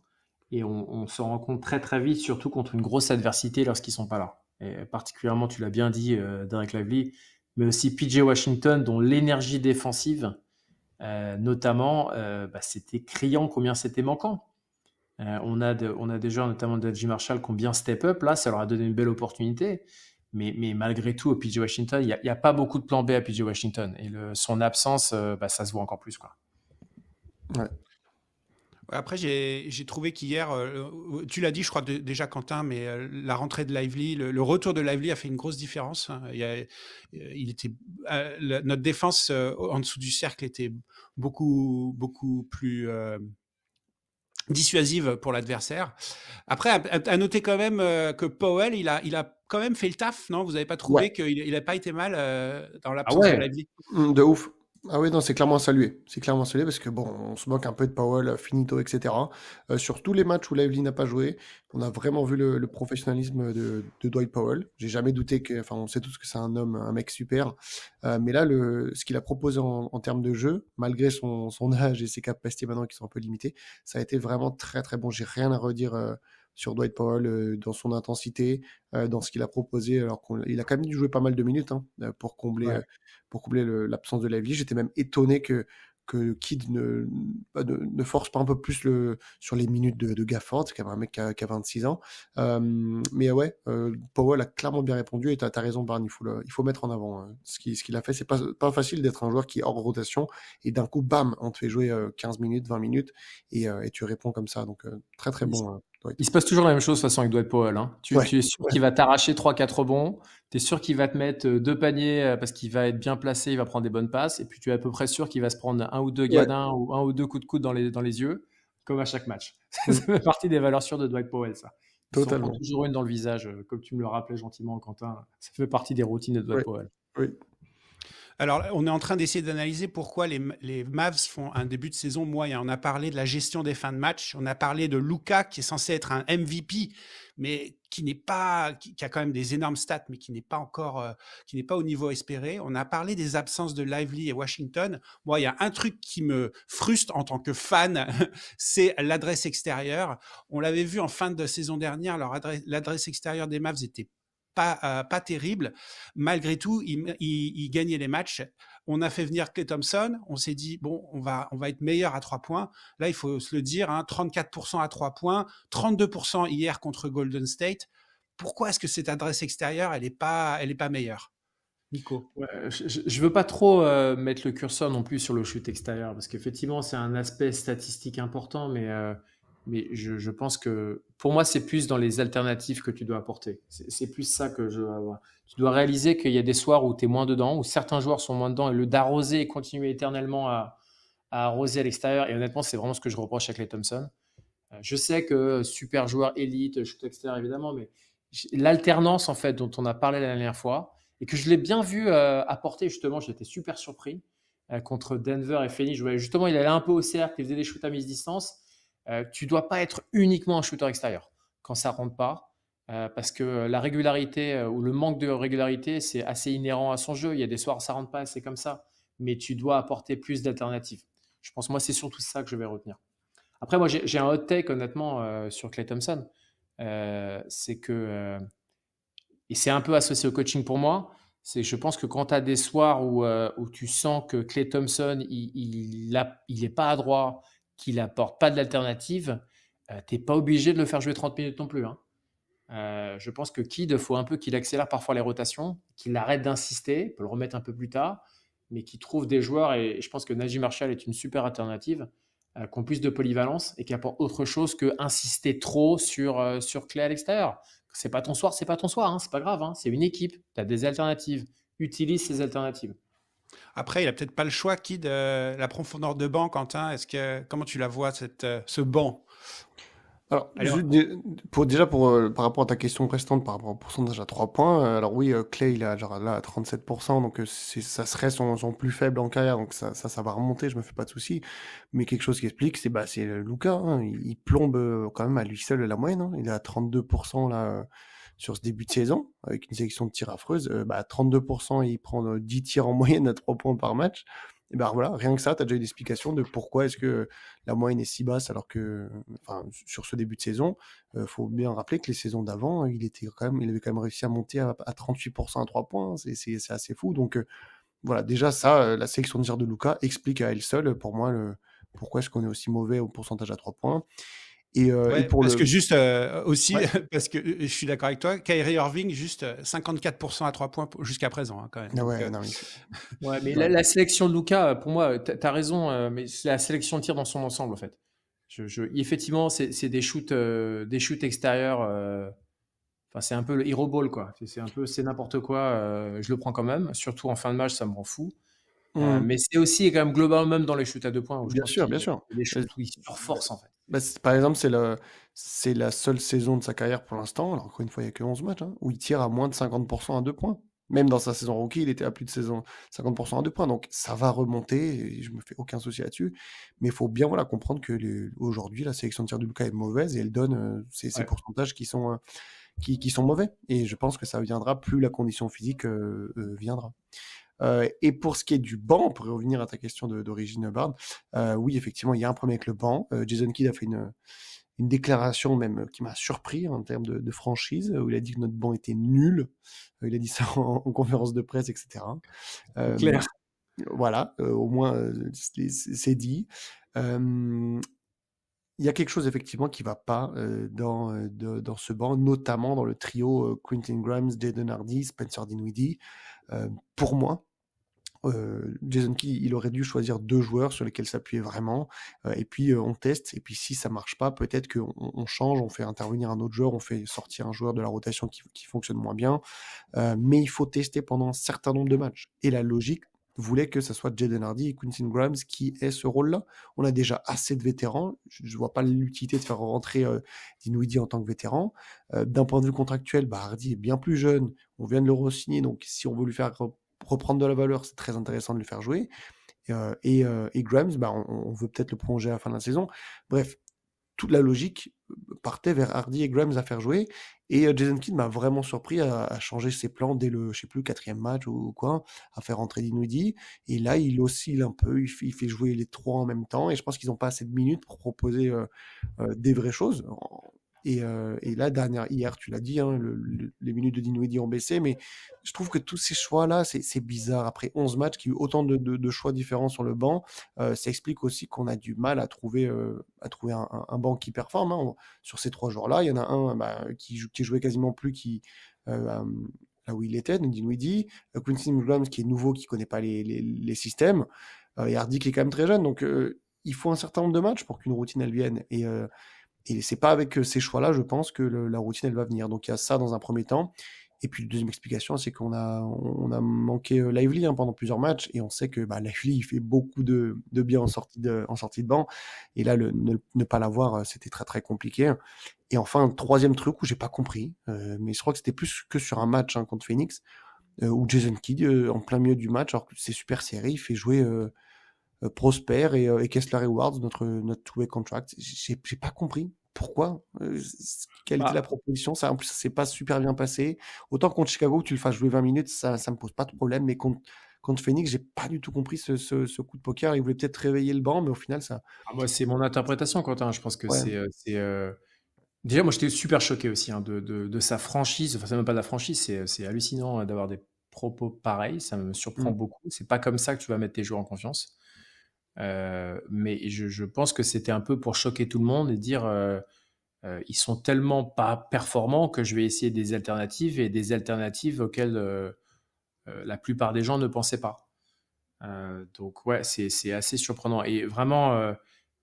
et on se rend compte très très vite, surtout contre une grosse adversité lorsqu'ils sont pas là. Et particulièrement, tu l'as bien dit, Derek Lively, mais aussi PJ Washington, dont l'énergie défensive, notamment, bah, c'était criant combien c'était manquant. On a des joueurs, notamment de J. Marshall, qui ont bien step up. Là, ça leur a donné une belle opportunité. Mais malgré tout, au PJ Washington, il n'y a pas beaucoup de plan B à PJ Washington. Et son absence, bah, ça se voit encore plus, quoi. Ouais. Après, j'ai trouvé qu'hier, tu l'as dit, je crois déjà, Quentin, mais la rentrée de Lively, le retour de Lively a fait une grosse différence. Notre défense en dessous du cercle était beaucoup, beaucoup plus dissuasive pour l'adversaire. Après, à noter quand même que Powell, il a quand même fait le taf, non? Vous n'avez pas trouvé qu'il n'a pas été mal dans l'absence de Lively? De ouf. Ah oui, non, c'est clairement à saluer. C'est clairement à saluer parce que bon, on se moque un peu de Powell, Finito, etc. Sur tous les matchs où Lively n'a pas joué, on a vraiment vu le professionnalisme de Dwight Powell. J'ai jamais douté enfin, on sait tous que c'est un homme, un mec super. Mais là, ce qu'il a proposé en termes de jeu, malgré son âge et ses capacités maintenant qui sont un peu limitées, ça a été vraiment très très bon. J'ai rien à redire sur Dwight Powell dans son intensité, dans ce qu'il a proposé, alors qu'il a quand même dû jouer pas mal de minutes pour combler l'absence de Lively. J'étais même étonné que Kidd ne force pas un peu plus sur les minutes de Gafford, c'est quand même un mec qui a 26 ans. Mais ouais, Powell a clairement bien répondu et t'as raison, Barney, il faut mettre en avant ce qu'il a fait. C'est pas facile d'être un joueur qui est hors rotation et d'un coup, bam, on te fait jouer 15 minutes, 20 minutes et tu réponds comme ça. Donc, très très bon. Il se passe toujours la même chose de toute façon avec Dwight Powell. Hein. Tu es sûr qu'il va t'arracher 3-4 rebonds, tu es sûr qu'il va te mettre 2 paniers parce qu'il va être bien placé, il va prendre des bonnes passes, et puis tu es à peu près sûr qu'il va se prendre 1 ou 2 gadins ou 1 ou 2 coups de coude dans les yeux, comme à chaque match. Ça fait partie des valeurs sûres de Dwight Powell, ça. Totalement. Il s'en prend toujours une dans le visage, comme tu me le rappelais gentiment, Quentin. Ça fait partie des routines de Dwight Powell. Oui. Alors, on est en train d'essayer d'analyser pourquoi les Mavs font un début de saison moyen. On a parlé de la gestion des fins de match. On a parlé de Luka, qui est censé être un MVP, mais qui a quand même des énormes stats, mais qui n'est pas au niveau espéré. On a parlé des absences de Lively et Washington. Moi, il y a un truc qui me frustre en tant que fan, c'est l'adresse extérieure. On l'avait vu en fin de saison dernière, l'adresse extérieure des Mavs était pas terrible. Malgré tout, il gagnait les matchs. On a fait venir Klay Thompson. On s'est dit, bon, on va être meilleur à 3 points. Là, il faut se le dire, 34% à 3 points, 32% hier contre Golden State. Pourquoi est-ce que cette adresse extérieure, elle est pas meilleure? Nico. Je veux pas trop mettre le curseur non plus sur le shoot extérieur, parce qu'effectivement, c'est un aspect statistique important, mais je pense que pour moi, c'est plus dans les alternatives que tu dois apporter. C'est plus ça que je veux avoir. Tu dois réaliser qu'il y a des soirs où tu es moins dedans, où certains joueurs sont moins dedans, et le d'arroser et continuer éternellement à arroser à l'extérieur. Et honnêtement, c'est vraiment ce que je reproche à Klay Thompson. Je sais que super joueur élite, shoot extérieur évidemment, mais l'alternance en fait dont on a parlé la dernière fois, et que je l'ai bien vu apporter justement, j'étais super surpris contre Denver et Phoenix. Justement, il allait un peu au cercle, il faisait des shoots à mi-distance. Tu dois pas être uniquement un shooter extérieur quand ça rentre pas, parce que la régularité ou le manque de régularité, c'est assez inhérent à son jeu. Il y a des soirs ça rentre pas, c'est comme ça, mais tu dois apporter plus d'alternatives. Je pense, moi, c'est surtout ça que je vais retenir. Après, moi, j'ai un hot take honnêtement sur Klay Thompson. C'est que, et c'est un peu associé au coaching pour moi, c'est que je pense que quand tu as des soirs où tu sens que Klay Thompson, il est pas adroit, qu'il apporte pas de l'alternative, tu n'es pas obligé de le faire jouer 30 minutes non plus. Je pense que Kidd, faut un peu qu'il accélère parfois les rotations, qu'il arrête d'insister, peut le remettre un peu plus tard, mais qu'il trouve des joueurs, et je pense que Najee Marshall est une super alternative, qui ont plus de polyvalence et qui apportent autre chose que insister trop sur Klay à l'extérieur. C'est pas ton soir, c'est pas pas grave, c'est une équipe, tu as des alternatives, utilise ces alternatives. Après, il a peut-être pas le choix, Kidd, la profondeur de banc, Quentin. Comment tu la vois, ce banc? Alors, par rapport à ta question précédente, par rapport au pourcentage à 3 points, alors oui, Klay, il a genre là à 37%, donc ça serait son plus faible en carrière, donc ça va remonter, je me fais pas de soucis. Mais quelque chose qui explique, c'est Luka, il plombe quand même à lui seul la moyenne, il est à 32% là sur ce début de saison, avec une sélection de tirs affreuse. 32%, il prend 10 tirs en moyenne à 3 points par match. Et ben voilà, rien que ça, tu as déjà une explication de pourquoi est-ce que la moyenne est si basse alors que, sur ce début de saison, faut bien rappeler que les saisons d'avant, il avait quand même réussi à monter à 38% à 3 points, c'est assez fou. Donc voilà, déjà ça, la sélection de tir de Luka explique à elle seule, pour moi, pourquoi est-ce qu'on est aussi mauvais au pourcentage à 3 points. Que juste aussi, parce que je suis d'accord avec toi, Kyrie Irving, juste 54% à 3 points jusqu'à présent, quand même. Mais la sélection de Luka, pour moi, tu as raison, mais c'est la sélection de tir dans son ensemble, en fait. Effectivement, c'est des shoots extérieurs. Enfin, c'est un peu le hero ball, quoi. C'est n'importe quoi. Je le prends quand même. Surtout en fin de match, ça me rend fou. Mais c'est aussi quand même globalement même dans les shoots à 2 points où je Bien pense sûr, qu'il bien y a sûr. des shoots où il surforce en fait. Par exemple, c'est la seule saison de sa carrière pour l'instant, alors encore une fois, il n'y a que 11 matchs, hein, où il tire à moins de 50% à 2 points. Même dans sa saison rookie, il était à plus de 50% à 2 points. Donc ça va remonter, et je me fais aucun souci là-dessus. Mais il faut bien comprendre que aujourd'hui, la sélection de tir de Luka est mauvaise et elle donne ces pourcentages qui sont mauvais. Et je pense que ça viendra plus la condition physique viendra. Et pour ce qui est du banc, pour revenir à ta question d'origine, Bard, oui, effectivement, il y a un problème avec le banc. Jason Kidd a fait une déclaration même qui m'a surpris en termes de franchise, où il a dit que notre banc était nul. Il a dit ça en conférence de presse, etc. Clair. Voilà, au moins c'est dit. Il y a quelque chose effectivement qui va pas dans ce banc, notamment dans le trio Quentin Grimes, Jaden Hardy, Spencer Dinwiddie. Pour moi, Jason Kidd, il aurait dû choisir 2 joueurs sur lesquels s'appuyer vraiment, et puis on teste, et puis si ça marche pas, peut-être qu'on change, on fait intervenir un autre joueur, on fait sortir un joueur de la rotation qui fonctionne moins bien, mais il faut tester pendant un certain nombre de matchs. Et la logique voulait que ce soit Jaden Hardy et Quentin Grimes qui aient ce rôle-là. On a déjà assez de vétérans, je vois pas l'utilité de faire rentrer Dinwiddie en tant que vétéran. D'un point de vue contractuel, Hardy est bien plus jeune, on vient de le re-signer, donc si on veut lui faire reprendre de la valeur, c'est très intéressant de le faire jouer. Et Grimes, on veut peut-être le prolonger à la fin de la saison. Bref, toute la logique partait vers Hardy et Grimes à faire jouer. Et Jason Kidd m'a vraiment surpris à changer ses plans dès le, je sais plus, 4e match ou quoi, à faire rentrer Dinwiddie. Et là, il oscille un peu, il fait jouer les 3 en même temps. Et je pense qu'ils n'ont pas assez de minutes pour proposer des vraies choses. Et là, hier, tu l'as dit, hein, les minutes de Dinwiddie ont baissé, mais je trouve que tous ces choix-là, c'est bizarre. Après 11 matchs, qu'il y a eu autant de choix différents sur le banc, ça explique aussi qu'on a du mal à trouver un banc qui performe. Hein. Sur ces 3 joueurs-là, il y en a un qui jouait quasiment plus, là où il était, Dinwiddie, Quentin Grimes qui est nouveau, qui connaît pas les systèmes, et Hardy qui est quand même très jeune. Donc, il faut un certain nombre de matchs pour qu'une routine elle vienne. Et c'est pas avec ces choix-là, je pense, que la routine, elle va venir. Donc, il y a ça dans un premier temps. Et puis, la deuxième explication, c'est qu'on a manqué Lively pendant plusieurs matchs. Et on sait que Lively, il fait beaucoup de bien en sortie de banc. Et là, ne pas l'avoir, c'était très, très compliqué. Et enfin, un troisième truc où j'ai pas compris, mais je crois que c'était plus que sur un match contre Phoenix, où Jason Kidd, en plein milieu du match, alors que c'est super serré, il fait jouer Prosper et Kessler Edwards, notre two-way contract. J'ai pas compris pourquoi, quelle était la proposition. Ça, en plus, ça s'est pas super bien passé. Autant contre Chicago, que tu le fasses jouer 20 minutes, ça me pose pas de problème, mais contre Phoenix, j'ai pas du tout compris ce coup de poker. Il voulait peut-être réveiller le banc, mais au final, ça... Moi, c'est mon interprétation, Quentin. Je pense que déjà, moi, j'étais super choqué aussi de sa franchise. Enfin, c'est même pas de la franchise, c'est hallucinant d'avoir des propos pareils. Ça me surprend beaucoup. C'est pas comme ça que tu vas mettre tes joueurs en confiance. Mais je pense que c'était un peu pour choquer tout le monde et dire ils sont tellement pas performants que je vais essayer des alternatives, et des alternatives auxquelles la plupart des gens ne pensaient pas. Donc ouais, c'est assez surprenant. Et vraiment,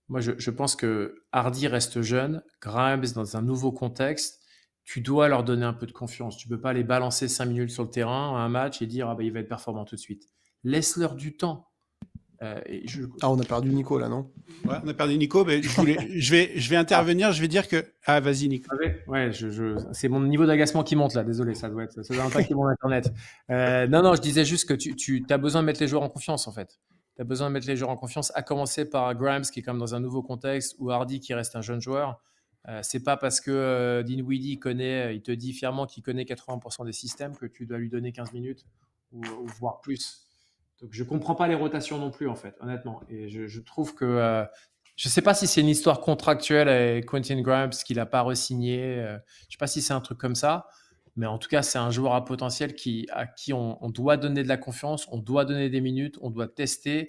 moi je pense que Hardy reste jeune, Grimes dans un nouveau contexte, tu dois leur donner un peu de confiance. Tu peux pas les balancer 5 minutes sur le terrain à un match et dire il va être performant tout de suite. Laisse-leur du temps. on a perdu Nico là, non? Ouais, on a perdu Nico, mais je vais intervenir, je vais dire que... Ah, vas-y Nico. Ouais, c'est mon niveau d'agacement qui monte là, désolé, ça doit impacter mon internet. Non, je disais juste que tu as besoin de mettre les joueurs en confiance en fait. Tu as besoin de mettre les joueurs en confiance, à commencer par Grimes qui est quand même dans un nouveau contexte, ou Hardy qui reste un jeune joueur. C'est pas parce que Dinwiddie il te dit fièrement qu'il connaît 80% des systèmes que tu dois lui donner 15 minutes ou voire plus. Donc je comprends pas les rotations non plus en fait, honnêtement. Et je trouve que je sais pas si c'est une histoire contractuelle avec Quentin Grimes qu'il a pas re-signé. Je sais pas si c'est un truc comme ça, mais en tout cas c'est un joueur à potentiel à qui on doit donner de la confiance, on doit donner des minutes, on doit tester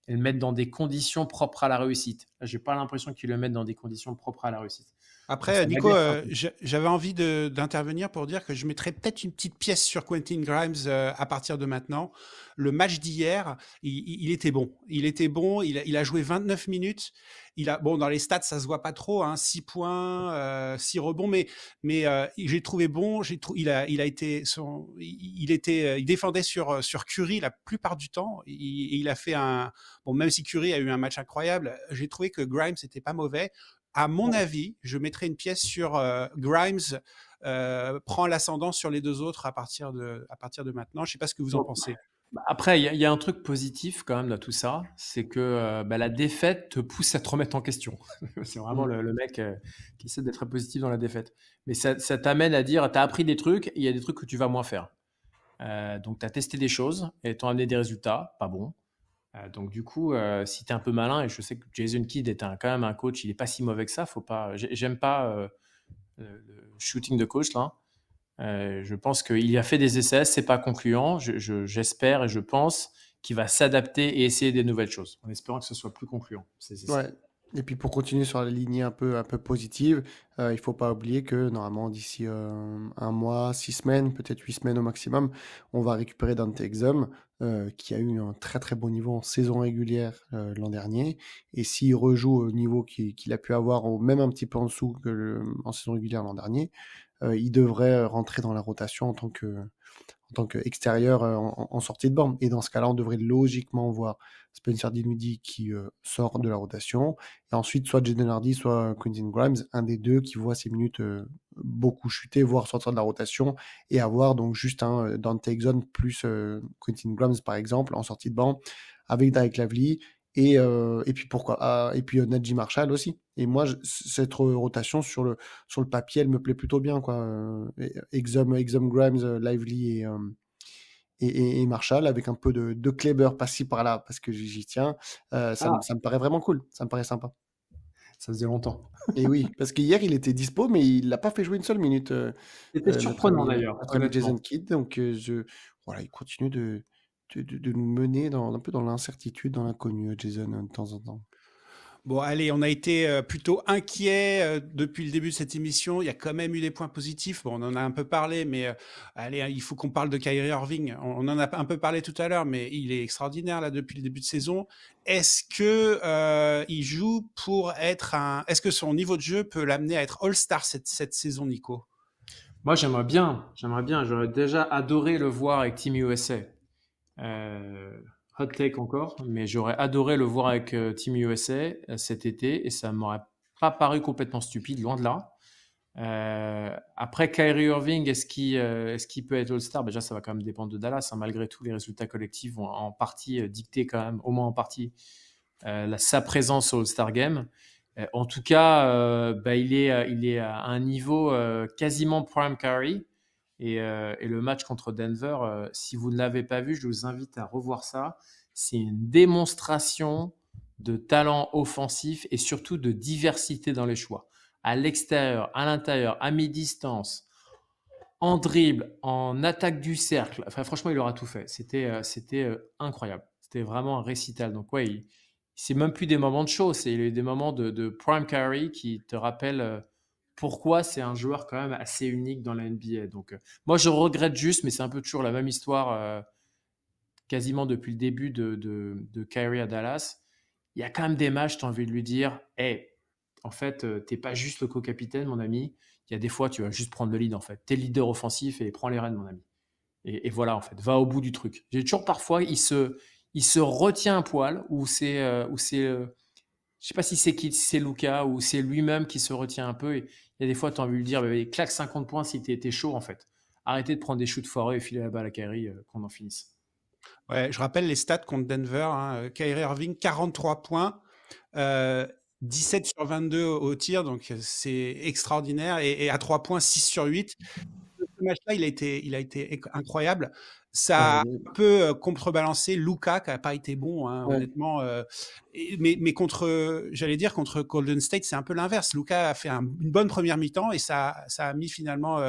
et le mettre dans des conditions propres à la réussite. Là, j'ai pas l'impression qu'ils le mettent dans des conditions propres à la réussite. Donc, ça Après, va Nico, gâcher un peu. j'avais envie d'intervenir pour dire que je mettrais peut-être une petite pièce sur Quentin Grimes à partir de maintenant. Le match d'hier, il était bon. Il était bon. Il a joué 29 minutes. Bon, dans les stats, ça se voit pas trop, hein, 6 points, 6 rebonds, mais j'ai trouvé bon. Il défendait sur Curry la plupart du temps. Il a fait bon, même si Curry a eu un match incroyable, j'ai trouvé que Grimes n'était pas mauvais. À mon avis, je mettrai une pièce sur Grimes prend l'ascendant sur les deux autres à partir de maintenant. Je ne sais pas ce que vous en Bon, pensez. après, il y a un truc positif quand même dans tout ça, c'est que la défaite te pousse à te remettre en question. C'est vraiment le mec qui essaie d'être très positif dans la défaite. Mais ça t'amène à dire, tu as appris des trucs, il y a des trucs que tu vas moins faire. Donc, tu as testé des choses et t'ont amené des résultats, pas bons. Donc, du coup, si tu es un peu malin, et je sais que Jason Kidd est quand même un coach, il n'est pas si mauvais que ça. J'aime pas le shooting de coach là. Je pense qu'il a fait des essais, c'est pas concluant. J'espère et je pense qu'il va s'adapter et essayer des nouvelles choses, en espérant que ce soit plus concluant, ces essais. Ouais. Et puis pour continuer sur la lignée un peu positive, il faut pas oublier que normalement d'ici un mois, 6 semaines, peut-être 8 semaines au maximum, on va récupérer Dante Exum, qui a eu un très très bon niveau en saison régulière l'an dernier. Et s'il rejoue au niveau qu'il a pu avoir, ou même un petit peu en dessous que en saison régulière l'an dernier, il devrait rentrer dans la rotation en tant qu'extérieur en sortie de banc. Et dans ce cas-là, on devrait logiquement voir Spencer Dinwiddie qui sort de la rotation, et ensuite soit Jaden Hardy, soit Quentin Grimes, un des deux qui voit ses minutes beaucoup chuter, voire sortir de la rotation, et avoir donc juste un Dante Exum plus Quentin Grimes par exemple en sortie de banc, avec Derek Lively, et puis pourquoi et puis Najee Marshall aussi. Et moi, cette rotation sur le papier, elle me plaît plutôt bien, quoi. Exum, Grimes, Lively et Marshall, avec un peu de Kleber par-ci par-là, parce que j'y tiens. Ça me paraît vraiment cool, ça me paraît sympa. Ça faisait longtemps. Et oui, parce qu'hier il était dispo, mais il l'a pas fait jouer une seule minute. C'était surprenant d'ailleurs. Notre ami Jason Kidd, donc voilà, il continue de nous mener un peu dans l'incertitude, dans l'inconnu, Jason, de temps en temps. Bon, allez, on a été plutôt inquiets depuis le début de cette émission. Il y a quand même eu des points positifs. Bon, on en a un peu parlé, mais allez, il faut qu'on parle de Kyrie Irving. On en a un peu parlé tout à l'heure, mais il est extraordinaire là depuis le début de saison. Est-ce que il joue pour être Est-ce que son niveau de jeu peut l'amener à être All-Star cette saison, Nico? Moi, j'aimerais bien. J'aurais déjà adoré le voir avec Team USA. Hot take encore, mais j'aurais adoré le voir avec Team USA cet été, et ça m'aurait pas paru complètement stupide, loin de là. Après Kyrie Irving, est-ce qu'il peut être All-Star? Déjà, ça va quand même dépendre de Dallas, hein. Malgré tout, les résultats collectifs vont en partie dicter quand même, au moins en partie, sa présence au All-Star Game. En tout cas, il est à un niveau quasiment prime Kyrie. Et le match contre Denver, si vous ne l'avez pas vu, je vous invite à revoir ça. C'est une démonstration de talent offensif et surtout de diversité dans les choix. À l'extérieur, à l'intérieur, à mi-distance, en dribble, en attaque du cercle. Enfin, franchement, il aura tout fait. C'était incroyable. C'était vraiment un récital. Donc, ouais, c'est même plus des moments de show, c'est des moments de prime Kyrie qui te rappellent pourquoi c'est un joueur quand même assez unique dans la NBA. Donc, moi, je regrette juste, mais c'est un peu toujours la même histoire quasiment depuis le début de Kyrie à Dallas. Il y a quand même des matchs, tu as envie de lui dire hey, en fait, tu n'es pas juste le co-capitaine, mon ami. Il y a des fois, tu vas juste prendre le lead, en fait. Tu es leader offensif et prends les rênes, mon ami. Et voilà, en fait, va au bout du truc. J'ai toujours parfois, il se retient un poil, ou je sais pas si c'est Luka ou c'est lui-même qui se retient un peu. Et il y a des fois, tu as envie de lui dire, claque 50 points si t'es chaud, en fait. Arrêtez de prendre des shoots foireux et filer la balle à Kyrie, qu'on en finisse. Ouais, je rappelle les stats contre Denver, hein. Kyrie Irving, 43 points, 17 sur 22 au tir, donc c'est extraordinaire. Et à 3 points, 6 sur 8. Ce match-là, il a été incroyable. Ça a un peu contrebalancé Luka, qui n'a pas été bon, hein, honnêtement. Mais contre Golden State, c'est un peu l'inverse. Luka a fait une bonne première mi-temps, et ça a mis finalement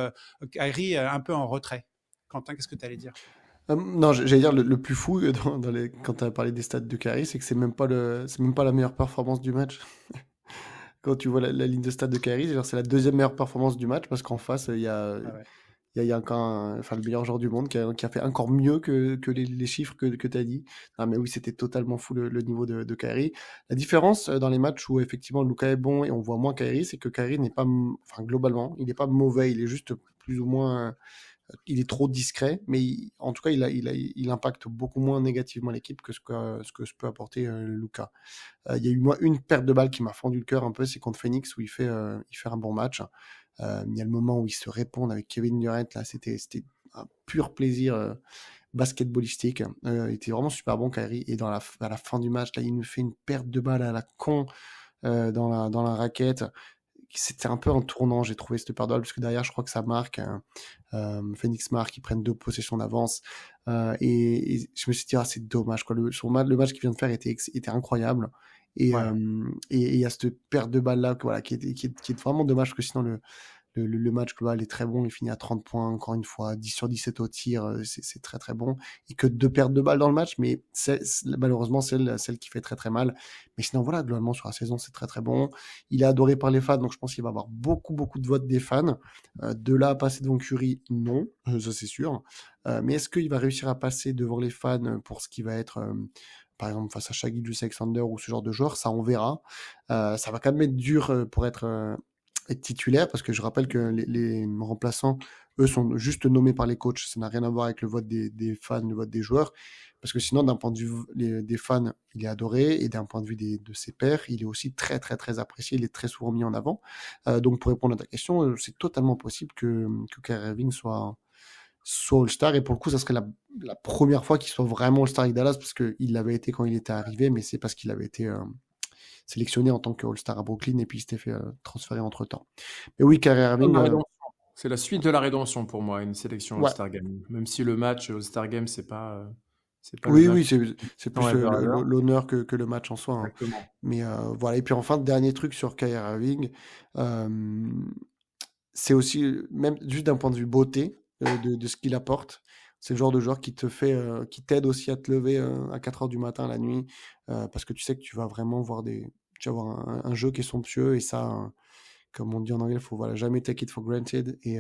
Kyrie un peu en retrait. Quentin, qu'est-ce que tu allais dire? Non, j'allais dire le plus fou quand tu as parlé des stats de Kyrie, c'est que c'est même pas la meilleure performance du match. Quand tu vois la ligne de stats de Kyrie, genre, c'est la deuxième meilleure performance du match parce qu'en face, Ah ouais. il y a encore enfin, le meilleur joueur du monde qui a fait encore mieux que les chiffres que tu as dit. Ah, mais oui, c'était totalement fou le niveau de Kyrie. La différence dans les matchs où effectivement Luka est bon et on voit moins Kyrie, c'est que Kyrie n'est pas, enfin, globalement, il n'est pas mauvais, il est juste plus ou moins, il est trop discret, mais en tout cas, il impacte beaucoup moins négativement l'équipe que ce que peut apporter Luka. Il y a eu moi une perte de balle qui m'a fendu le cœur un peu, c'est contre Phoenix où il fait un bon match. Il y a le moment où ils se répondent avec Kevin Durant, là, c'était un pur plaisir basketballistique. Il était vraiment super bon, Kyrie. Et à la fin du match, là, il nous fait une perte de balle à la con dans la raquette. C'était un peu un tournant, j'ai trouvé cette perte de balle, parce que derrière, je crois que ça marque. Phoenix marque, ils prennent 2 possessions d'avance. Et je me suis dit, ah, c'est dommage, quoi. Le match qu'il vient de faire était incroyable. Et Ouais. il y a cette perte de balle là, voilà, qui est vraiment dommage, parce que sinon le match global est très bon. Il finit à 30 points, encore une fois, 10 sur 17 au tir, c'est très très bon. Et que 2 pertes de balles dans le match, mais malheureusement celle qui fait très très mal. Mais sinon, voilà, globalement sur la saison, c'est très très bon. Il est adoré par les fans, donc je pense qu'il va avoir beaucoup beaucoup de votes des fans. De là à passer devant Curry, non, ça c'est sûr. Mais est-ce qu'il va réussir à passer devant les fans pour ce qui va être par exemple face à Shai Gilgeous-Alexander ou ce genre de joueur, ça on verra. Ça va quand même être dur pour être titulaire, parce que je rappelle que les remplaçants, eux, sont juste nommés par les coachs. Ça n'a rien à voir avec le vote des fans, le vote des joueurs, parce que sinon, d'un point de vue des fans, il est adoré, et d'un point de vue de ses pairs, il est aussi très, très, très apprécié, il est très souvent mis en avant. Donc, pour répondre à ta question, c'est totalement possible que Kyrie Irving soit All-Star, et pour le coup, ça serait la première fois qu'il soit vraiment All-Star avec Dallas, parce qu'il l'avait été quand il était arrivé, mais c'est parce qu'il avait été sélectionné en tant que All-Star à Brooklyn, et puis il s'était fait transférer entre-temps. Mais oui, Kyrie Comme Irving, la rédemption. C'est la suite de la rédemption pour moi, une sélection ouais. All-Star Game. Même si le match All-Star Game, c'est pas le Oui, match oui, c'est en plus ever ever. l'honneur que le match en soi, hein. Exactement. Mais voilà. Et puis enfin, dernier truc sur Kyrie Irving, euh, c'est aussi, même juste d'un point de vue beauté, de ce qu'il apporte. C'est le genre de joueur qui t'aide aussi à te lever à 4 heures du matin la nuit, parce que tu sais que tu vas vraiment tu vas avoir un jeu qui est somptueux, et ça, comme on dit en anglais, il faut voilà, jamais take it for granted, et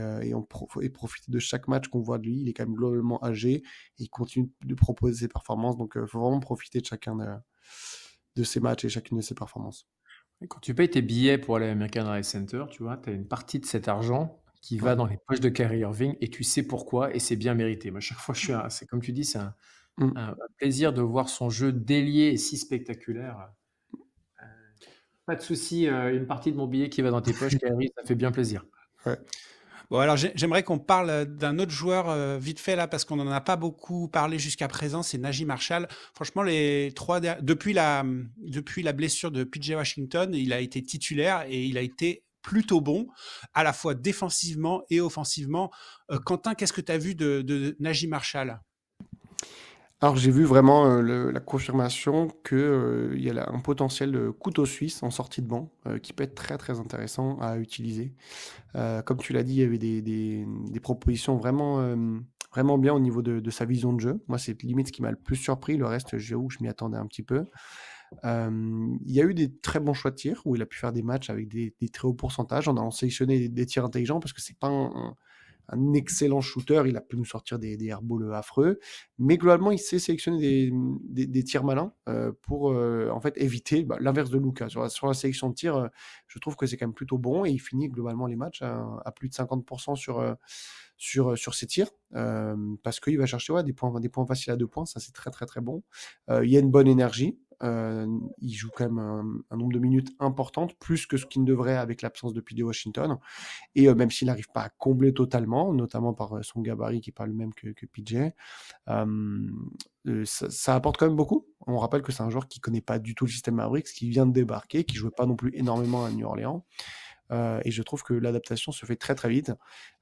profiter de chaque match qu'on voit de lui. Il est quand même globalement âgé, et il continue de proposer ses performances, donc il faut vraiment profiter de chacun de ses matchs et chacune de ses performances. Et quand tu payes tes billets pour aller à l'American Airlines Center, tu vois, tu as une partie de cet argent qui Ouais. va dans les poches de Kyrie Irving et tu sais pourquoi et c'est bien mérité. Moi, chaque fois, c'est comme tu dis, c'est Mm. un plaisir de voir son jeu délié et si spectaculaire. Euh, Pas de souci, une partie de mon billet qui va dans tes poches, Kyrie, ça fait bien plaisir. Ouais. Bon, alors j'aimerais qu'on parle d'un autre joueur vite fait là, parce qu'on n'en a pas beaucoup parlé jusqu'à présent, c'est Najee Marshall. Franchement, depuis la blessure de PJ Washington, il a été titulaire et il a été plutôt bon, à la fois défensivement et offensivement. Quentin, qu'est-ce que tu as vu de Najee Marshall? Alors j'ai vu vraiment la confirmation que il y a un potentiel de couteau suisse en sortie de banc, qui peut être très très intéressant à utiliser. Comme tu l'as dit, il y avait des propositions vraiment bien au niveau de sa vision de jeu. Moi, c'est limite ce qui m'a le plus surpris. Le reste, j'avoue que je m'y attendais un petit peu. Il y a eu des très bons choix de tir où il a pu faire des matchs avec des très hauts pourcentages en allant sélectionner des tirs intelligents, parce que c'est pas un excellent shooter. Il a pu nous sortir des airballs affreux, mais globalement, il sait sélectionner des tirs malins pour en fait éviter l'inverse de Luka. Sur la sélection de tirs, je trouve que c'est quand même plutôt bon, et il finit globalement les matchs à plus de 50% sur ses tirs, parce qu'il va chercher des points faciles à 2 points. Ça, c'est très très très bon. Il y a une bonne énergie. Il joue quand même un nombre de minutes importante, plus que ce qu'il ne devrait avec l'absence de PJ Washington. Et même s'il n'arrive pas à combler totalement, notamment par son gabarit qui n'est pas le même que PJ, ça apporte quand même beaucoup. On rappelle que c'est un joueur qui ne connaît pas du tout le système Mavericks, qui vient de débarquer, qui ne jouait pas non plus énormément à New Orleans. Et je trouve que l'adaptation se fait très très vite.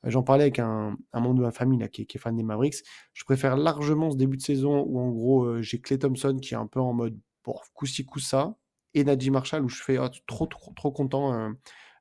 J'en parlais avec un membre de ma famille là, qui est fan des Mavericks. Je préfère largement ce début de saison où en gros j'ai Klay Thompson qui est un peu en mode coup-ci coup-ça, et Najee Marshall où je fais trop content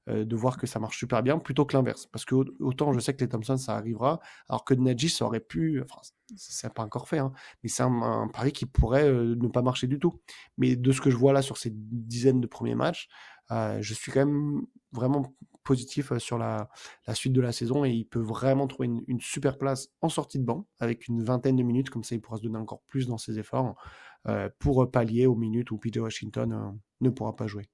de voir que ça marche super bien, plutôt que l'inverse. Parce que autant je sais que Klay Thompson ça arrivera, alors que Najee ça aurait pu, enfin c'est pas encore fait, hein, mais c'est un pari qui pourrait ne pas marcher du tout. Mais de ce que je vois là sur ces dizaines de premiers matchs, Je suis quand même vraiment positif sur la suite de la saison et il peut vraiment trouver une super place en sortie de banc avec une vingtaine de minutes, comme ça il pourra se donner encore plus dans ses efforts pour pallier aux minutes où PJ Washington ne pourra pas jouer.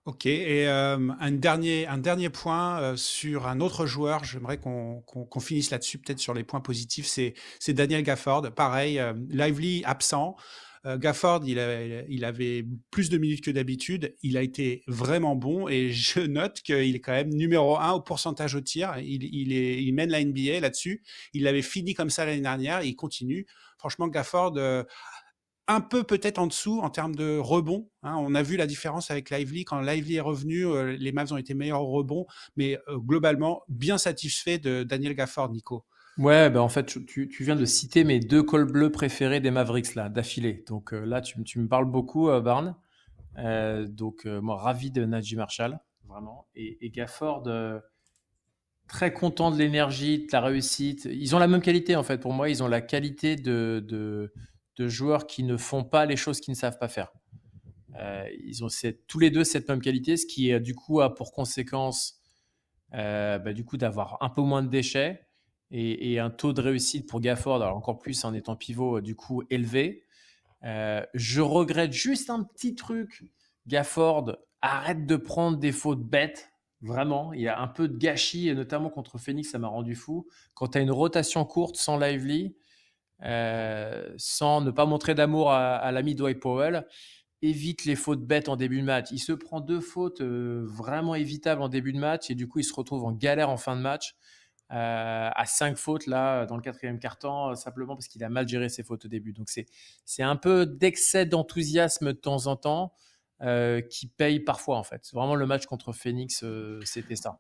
Ok, et un dernier point sur un autre joueur, j'aimerais qu'on finisse là-dessus, peut-être sur les points positifs, c'est Daniel Gafford. Pareil, Lively absent. Gafford, il avait plus de minutes que d'habitude. Il a été vraiment bon et je note qu'il est quand même numéro 1 au pourcentage au tir. Il mène la NBA là-dessus. Il avait fini comme ça l'année dernière et il continue. Franchement, Gafford, un peu peut-être en dessous en termes de rebond. Hein. On a vu la différence avec Lively. Quand Lively est revenu, les Mavs ont été meilleurs au rebond. Mais globalement, bien satisfait de Daniel Gafford, Nico. Ouais, en fait, tu viens de citer mes 2 cols bleus préférés des Mavericks là, d'affilée. Donc là, tu me parles beaucoup, Barnes. Moi, ravi de Najee Marshall, vraiment. Et Gafford, très content de l'énergie, de la réussite. Ils ont la même qualité, en fait. Pour moi, ils ont la qualité de joueurs qui ne font pas les choses qu'ils ne savent pas faire. Ils ont tous les deux cette même qualité, ce qui du coup a pour conséquence du coup d'avoir un peu moins de déchets et un taux de réussite pour Gafford, alors encore plus en étant pivot, du coup élevé. Je regrette juste un petit truc. Gafford, arrête de prendre des fautes bêtes. Vraiment, il y a un peu de gâchis, et notamment contre Phoenix, ça m'a rendu fou. Quand tu as une rotation courte sans Lively, sans ne pas montrer d'amour à l'ami Dwight Powell, évite les fautes bêtes en début de match. Il se prend 2 fautes vraiment évitables en début de match et du coup, il se retrouve en galère en fin de match à 5 fautes là dans le 4e quart-temps simplement parce qu'il a mal géré ses fautes au début. Donc, c'est un peu d'excès d'enthousiasme de temps en temps qui paye parfois en fait. Vraiment, le match contre Phoenix, c'était ça.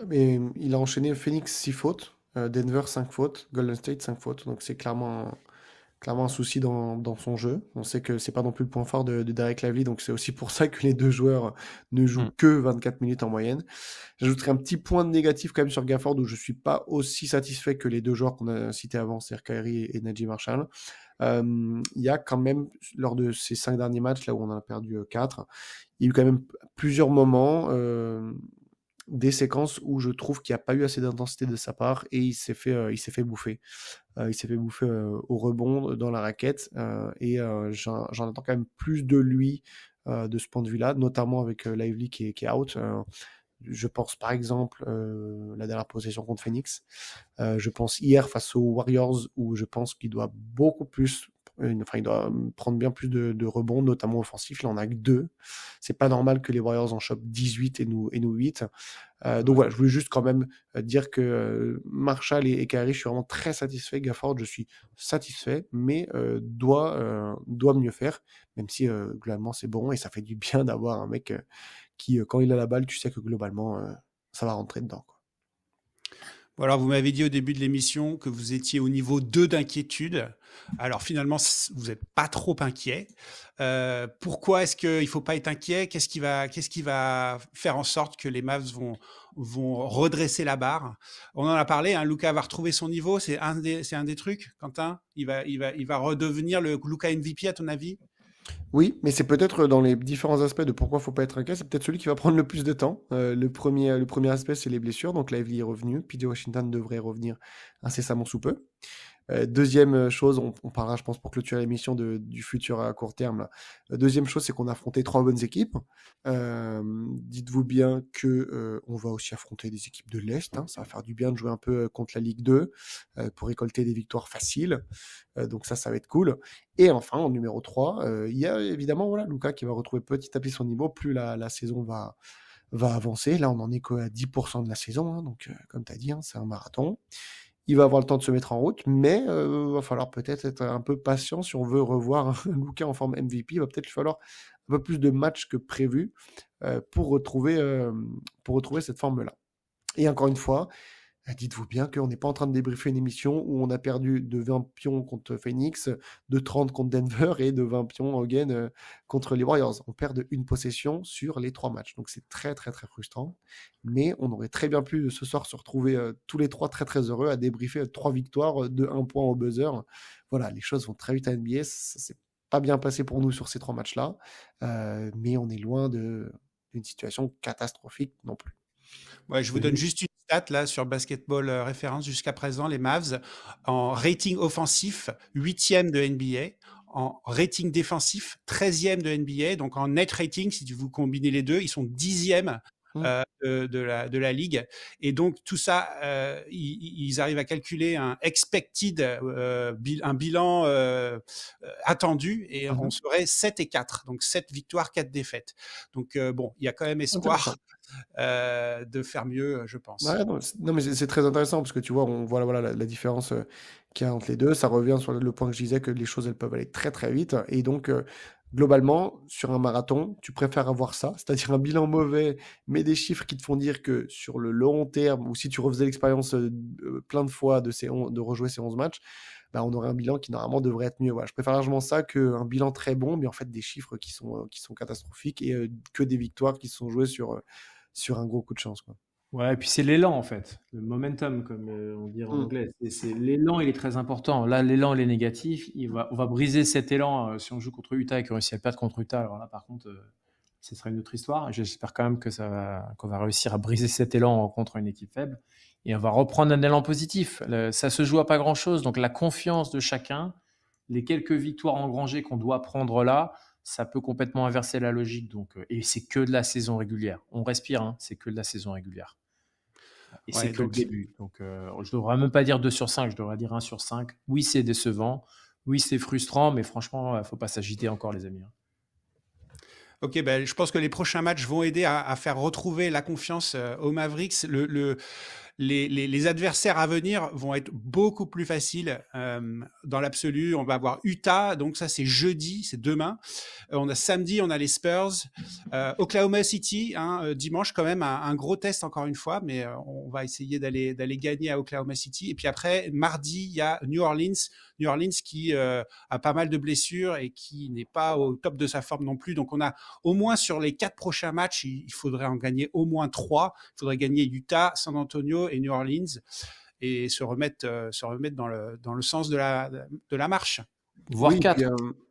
Mais il a enchaîné Phoenix 6 fautes, Denver 5 fautes, Golden State 5 fautes. Donc c'est clairement un souci dans son jeu. On sait que c'est pas non plus le point fort de Derek Lively, donc c'est aussi pour ça que les deux joueurs ne jouent que 24 minutes en moyenne. J'ajouterai un petit point négatif quand même sur Gafford, où je suis pas aussi satisfait que les deux joueurs qu'on a cités avant, c'est-à-dire Kyrie et Najee Marshall. Il y a quand même, lors de ces 5 derniers matchs, là où on en a perdu 4, il y a eu quand même plusieurs moments, des séquences où je trouve qu'il n'y a pas eu assez d'intensité de sa part et il s'est fait bouffer. Il s'est fait bouffer au rebond dans la raquette et j'en attends quand même plus de lui de ce point de vue-là, notamment avec Lively qui est out. Je pense par exemple la dernière possession contre Phoenix. Je pense hier face aux Warriors où je pense qu'il doit beaucoup plus il doit prendre bien plus de rebonds, notamment offensifs. Là, on a que 2. C'est pas normal que les Warriors en chopent 18 et nous 8. Donc voilà, je voulais juste quand même dire que Marshall et Kyrie, je suis vraiment très satisfait. Gafford, je suis satisfait, mais doit mieux faire, même si globalement c'est bon et ça fait du bien d'avoir un mec qui, quand il a la balle, tu sais que globalement, ça va rentrer dedans, quoi. Voilà, vous m'avez dit au début de l'émission que vous étiez au niveau 2 d'inquiétude. Alors finalement, vous n'êtes pas trop inquiet. Pourquoi est-ce qu'il ne faut pas être inquiet? Qu'est-ce qui va faire en sorte que les Mavs vont redresser la barre? On en a parlé, hein, Luka va retrouver son niveau, c'est un des trucs, Quentin. Il va redevenir le Luka MVP à ton avis? Oui, mais c'est peut-être dans les différents aspects de pourquoi il ne faut pas être inquiet, c'est peut-être celui qui va prendre le plus de temps. Le premier aspect, c'est les blessures. Donc Lively est revenu. PJ Washington devrait revenir incessamment sous peu. Deuxième chose, on parlera, je pense, pour clôturer l'émission du futur à court terme. Là. Deuxième chose, c'est qu'on a affronté 3 bonnes équipes. Dites-vous bien que on va aussi affronter des équipes de l'Est. Hein. Ça va faire du bien de jouer un peu contre la Ligue 2 pour récolter des victoires faciles. Donc ça va être cool. Et enfin, en numéro 3, il y a évidemment Luka qui va retrouver petit à petit son niveau. Plus la saison va avancer. Là, on en est qu'à 10% de la saison. Hein. Donc, comme tu as dit, hein, c'est un marathon. Il va avoir le temps de se mettre en route, mais va falloir peut-être être un peu patient si on veut revoir Luka en forme MVP. Il va peut-être lui falloir un peu plus de matchs que prévu pour retrouver cette forme-là. Et encore une fois, dites-vous bien qu'on n'est pas en train de débriefer une émission où on a perdu de 20 pions contre Phoenix, de 30 contre Denver et de 20 pions again contre les Warriors. On perd de 1 possession sur les 3 matchs. Donc c'est très très très frustrant. Mais on aurait très bien pu ce soir se retrouver tous les 3 très très heureux à débriefer 3 victoires de 1 point au buzzer. Voilà, les choses vont très vite à NBA. C'est pas bien passé pour nous sur ces 3 matchs-là, mais on est loin d'une situation catastrophique non plus. Ouais, je vous donne juste une stat là sur Basketball Référence jusqu'à présent, les Mavs en rating offensif 8e de NBA, en rating défensif 13e de NBA, donc en net rating si vous combinez les deux, ils sont 10e de la ligue, et donc tout ça, ils arrivent à calculer un expected, un bilan attendu, et on serait 7-4, donc 7 victoires, 4 défaites. Donc bon, il y a quand même espoir de faire mieux, je pense. Ouais, non, mais c'est très intéressant parce que tu vois, on voit voilà, la différence qu'il y a entre les deux. Ça revient sur le point que je disais que les choses, elles peuvent aller très très vite. Et donc, globalement, sur un marathon, tu préfères avoir ça, c'est-à-dire un bilan mauvais, mais des chiffres qui te font dire que sur le long terme, ou si tu refaisais l'expérience plein de fois de rejouer ces 11 matchs, bah, on aurait un bilan qui normalement devrait être mieux. Voilà. Je préfère largement ça qu'un bilan très bon, mais en fait des chiffres qui sont catastrophiques et que des victoires qui se sont jouées sur un gros coup de chance, quoi. Ouais, et puis c'est l'élan en fait, le momentum comme on dit en anglais. C'est l'élan, il est très important. Là, l'élan, il est négatif. On va briser cet élan si on joue contre Utah et qu'on réussit à perdre contre Utah. Alors là, par contre, ce sera une autre histoire. J'espère quand même qu'on va réussir à briser cet élan contre une équipe faible et on va reprendre un élan positif. Ça se joue à pas grand-chose, donc la confiance de chacun, les quelques victoires engrangées qu'on doit prendre là, ça peut complètement inverser la logique. Donc, et c'est que de la saison régulière. On respire, hein, c'est que de la saison régulière. Et c'est que le début. Donc, je ne devrais même pas dire 2 sur 5, je devrais dire 1 sur 5. Oui, c'est décevant. Oui, c'est frustrant, mais franchement, il ne faut pas s'agiter encore, les amis. Ok, ben, je pense que les prochains matchs vont aider à faire retrouver la confiance aux Mavericks. Les adversaires à venir vont être beaucoup plus faciles dans l'absolu. On va avoir Utah, donc ça c'est jeudi, c'est demain. On a samedi, on a les Spurs. Oklahoma City, dimanche quand même, un gros test encore une fois, mais on va essayer d'aller gagner à Oklahoma City. Et puis après, mardi, il y a New Orleans qui a pas mal de blessures et qui n'est pas au top de sa forme non plus. Donc on a au moins sur les 4 prochains matchs, il faudrait en gagner au moins 3. Il faudrait gagner Utah, San Antonio et New Orleans et se remettre dans le sens de la marche. Voire 4.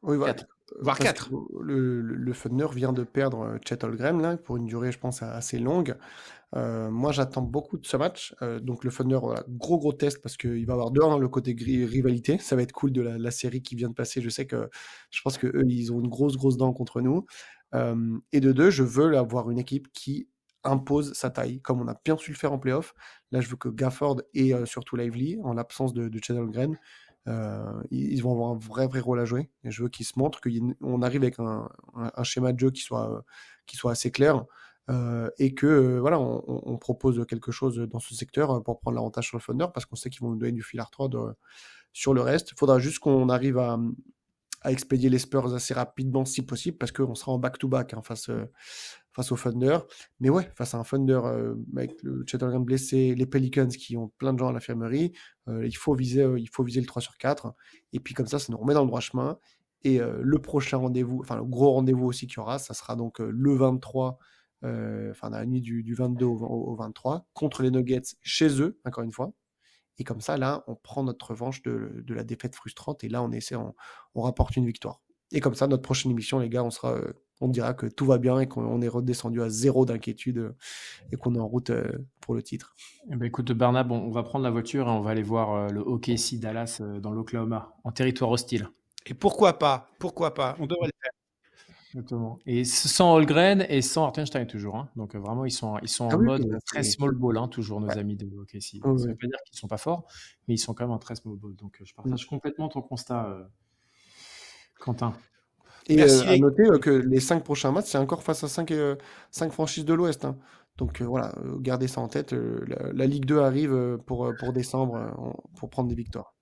Oui, voilà. Voire 4. Le Thunder vient de perdre Chet Holmgren là, pour une durée, je pense, assez longue. Moi, j'attends beaucoup de ce match. Donc, le Thunder, voilà, gros test parce qu'il va avoir le côté rivalité. Ça va être cool de la série qui vient de passer. Je pense que eux, ils ont une grosse dent contre nous. Et de deux, je veux avoir une équipe qui impose sa taille, comme on a bien su le faire en playoff. Là, je veux que Gafford et surtout Lively, en l'absence de Chet Holmgren, ils vont avoir un vrai rôle à jouer. Et je veux qu'ils se montrent qu'on arrive avec un schéma de jeu qui soit assez clair. Et que voilà, on propose quelque chose dans ce secteur pour prendre l'avantage sur le Thunder parce qu'on sait qu'ils vont nous donner du fil à retordre sur le reste. Il faudra juste qu'on arrive à expédier les Spurs assez rapidement si possible parce qu'on sera en back-to-back face au Thunder. Mais ouais, face à un Thunder avec le Chet Holmgren blessé, les Pelicans qui ont plein de gens à l'infirmerie, il faut viser le 3 sur 4 et puis comme ça nous remet dans le droit chemin. Et le prochain rendez-vous, enfin le gros rendez-vous aussi qu'il y aura, ça sera donc le 23 dans la nuit du 22 au 23 contre les Nuggets chez eux, encore une fois. Et comme ça, là, on prend notre revanche de la défaite frustrante et là, on rapporte une victoire. Et comme ça, notre prochaine émission, les gars, on dira que tout va bien et qu'on est redescendu à 0 d'inquiétude et qu'on est en route pour le titre. Eh ben, écoute, Barnab, on va prendre la voiture et on va aller voir le OKC Dallas dans l'Oklahoma, en territoire hostile. Et pourquoi pas, on devrait le faire. Exactement. Et sans Holmgren et sans Hartenstein toujours. Hein. Donc vraiment, ils sont en mode très small ball, toujours nos amis de OKC. Ça ne veut pas dire qu'ils ne sont pas forts, mais ils sont quand même en très small ball. Donc je partage complètement ton constat, Quentin. Et à noter que les 5 prochains matchs, c'est encore face à 5 franchises de l'Ouest. Hein. Donc voilà, gardez ça en tête. La Ligue 2 arrive pour décembre pour prendre des victoires.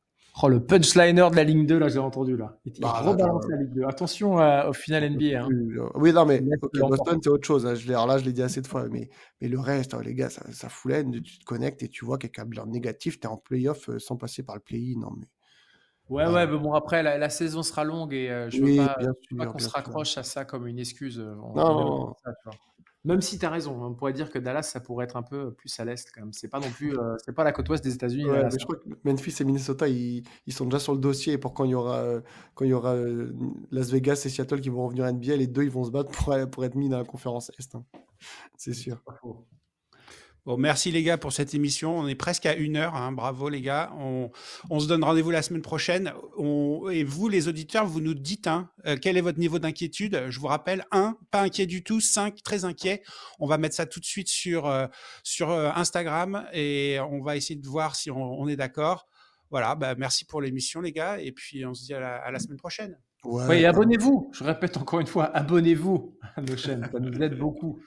Oh, le punchliner de la ligne 2, là, j'ai entendu, là. Il rebalance la Ligue 2. Attention au final NBA. Hein. Oui, non, mais Boston, c'est autre chose. Hein. Je l'ai dit assez de fois. Mais le reste, les gars, ça fout l'aine. Tu te connectes et tu vois qu'avec un bilan négatif, tu es en playoff sans passer par le play-in. Non, mais... Ouais, mais bon, après, la saison sera longue et je veux pas qu'on se raccroche à ça comme une excuse. Non. Ça, tu vois. Même si tu as raison, on pourrait dire que Dallas, ça pourrait être un peu plus à l'est quand même. C'est pas non plus, c'est pas la côte ouest des États-Unis. Ouais, Dallas, mais je crois que Memphis et Minnesota, ils sont déjà sur le dossier pour quand il y aura Las Vegas et Seattle qui vont revenir NBA, les deux ils vont se battre pour être mis dans la conférence Est, hein. C'est sûr. Bon, merci les gars pour cette émission. On est presque à 1 heure. Hein. Bravo les gars. On se donne rendez-vous la semaine prochaine. Et vous, les auditeurs, vous nous dites quel est votre niveau d'inquiétude. Je vous rappelle, 1, pas inquiet du tout. 5, très inquiet. On va mettre ça tout de suite sur Instagram et on va essayer de voir si on est d'accord. Voilà, merci pour l'émission les gars. Et puis on se dit à la semaine prochaine. Ouais, oui, et abonnez-vous. Je répète encore une fois, abonnez-vous à nos chaînes. Ça nous aide beaucoup.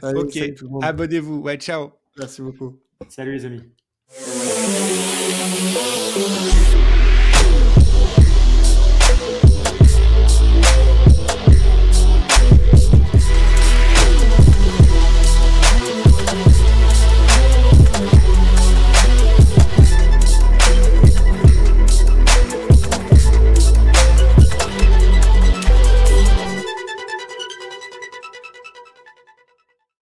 allez, Ok, salut tout le monde. abonnez-vous. Ouais, ciao. Merci beaucoup. Salut les amis.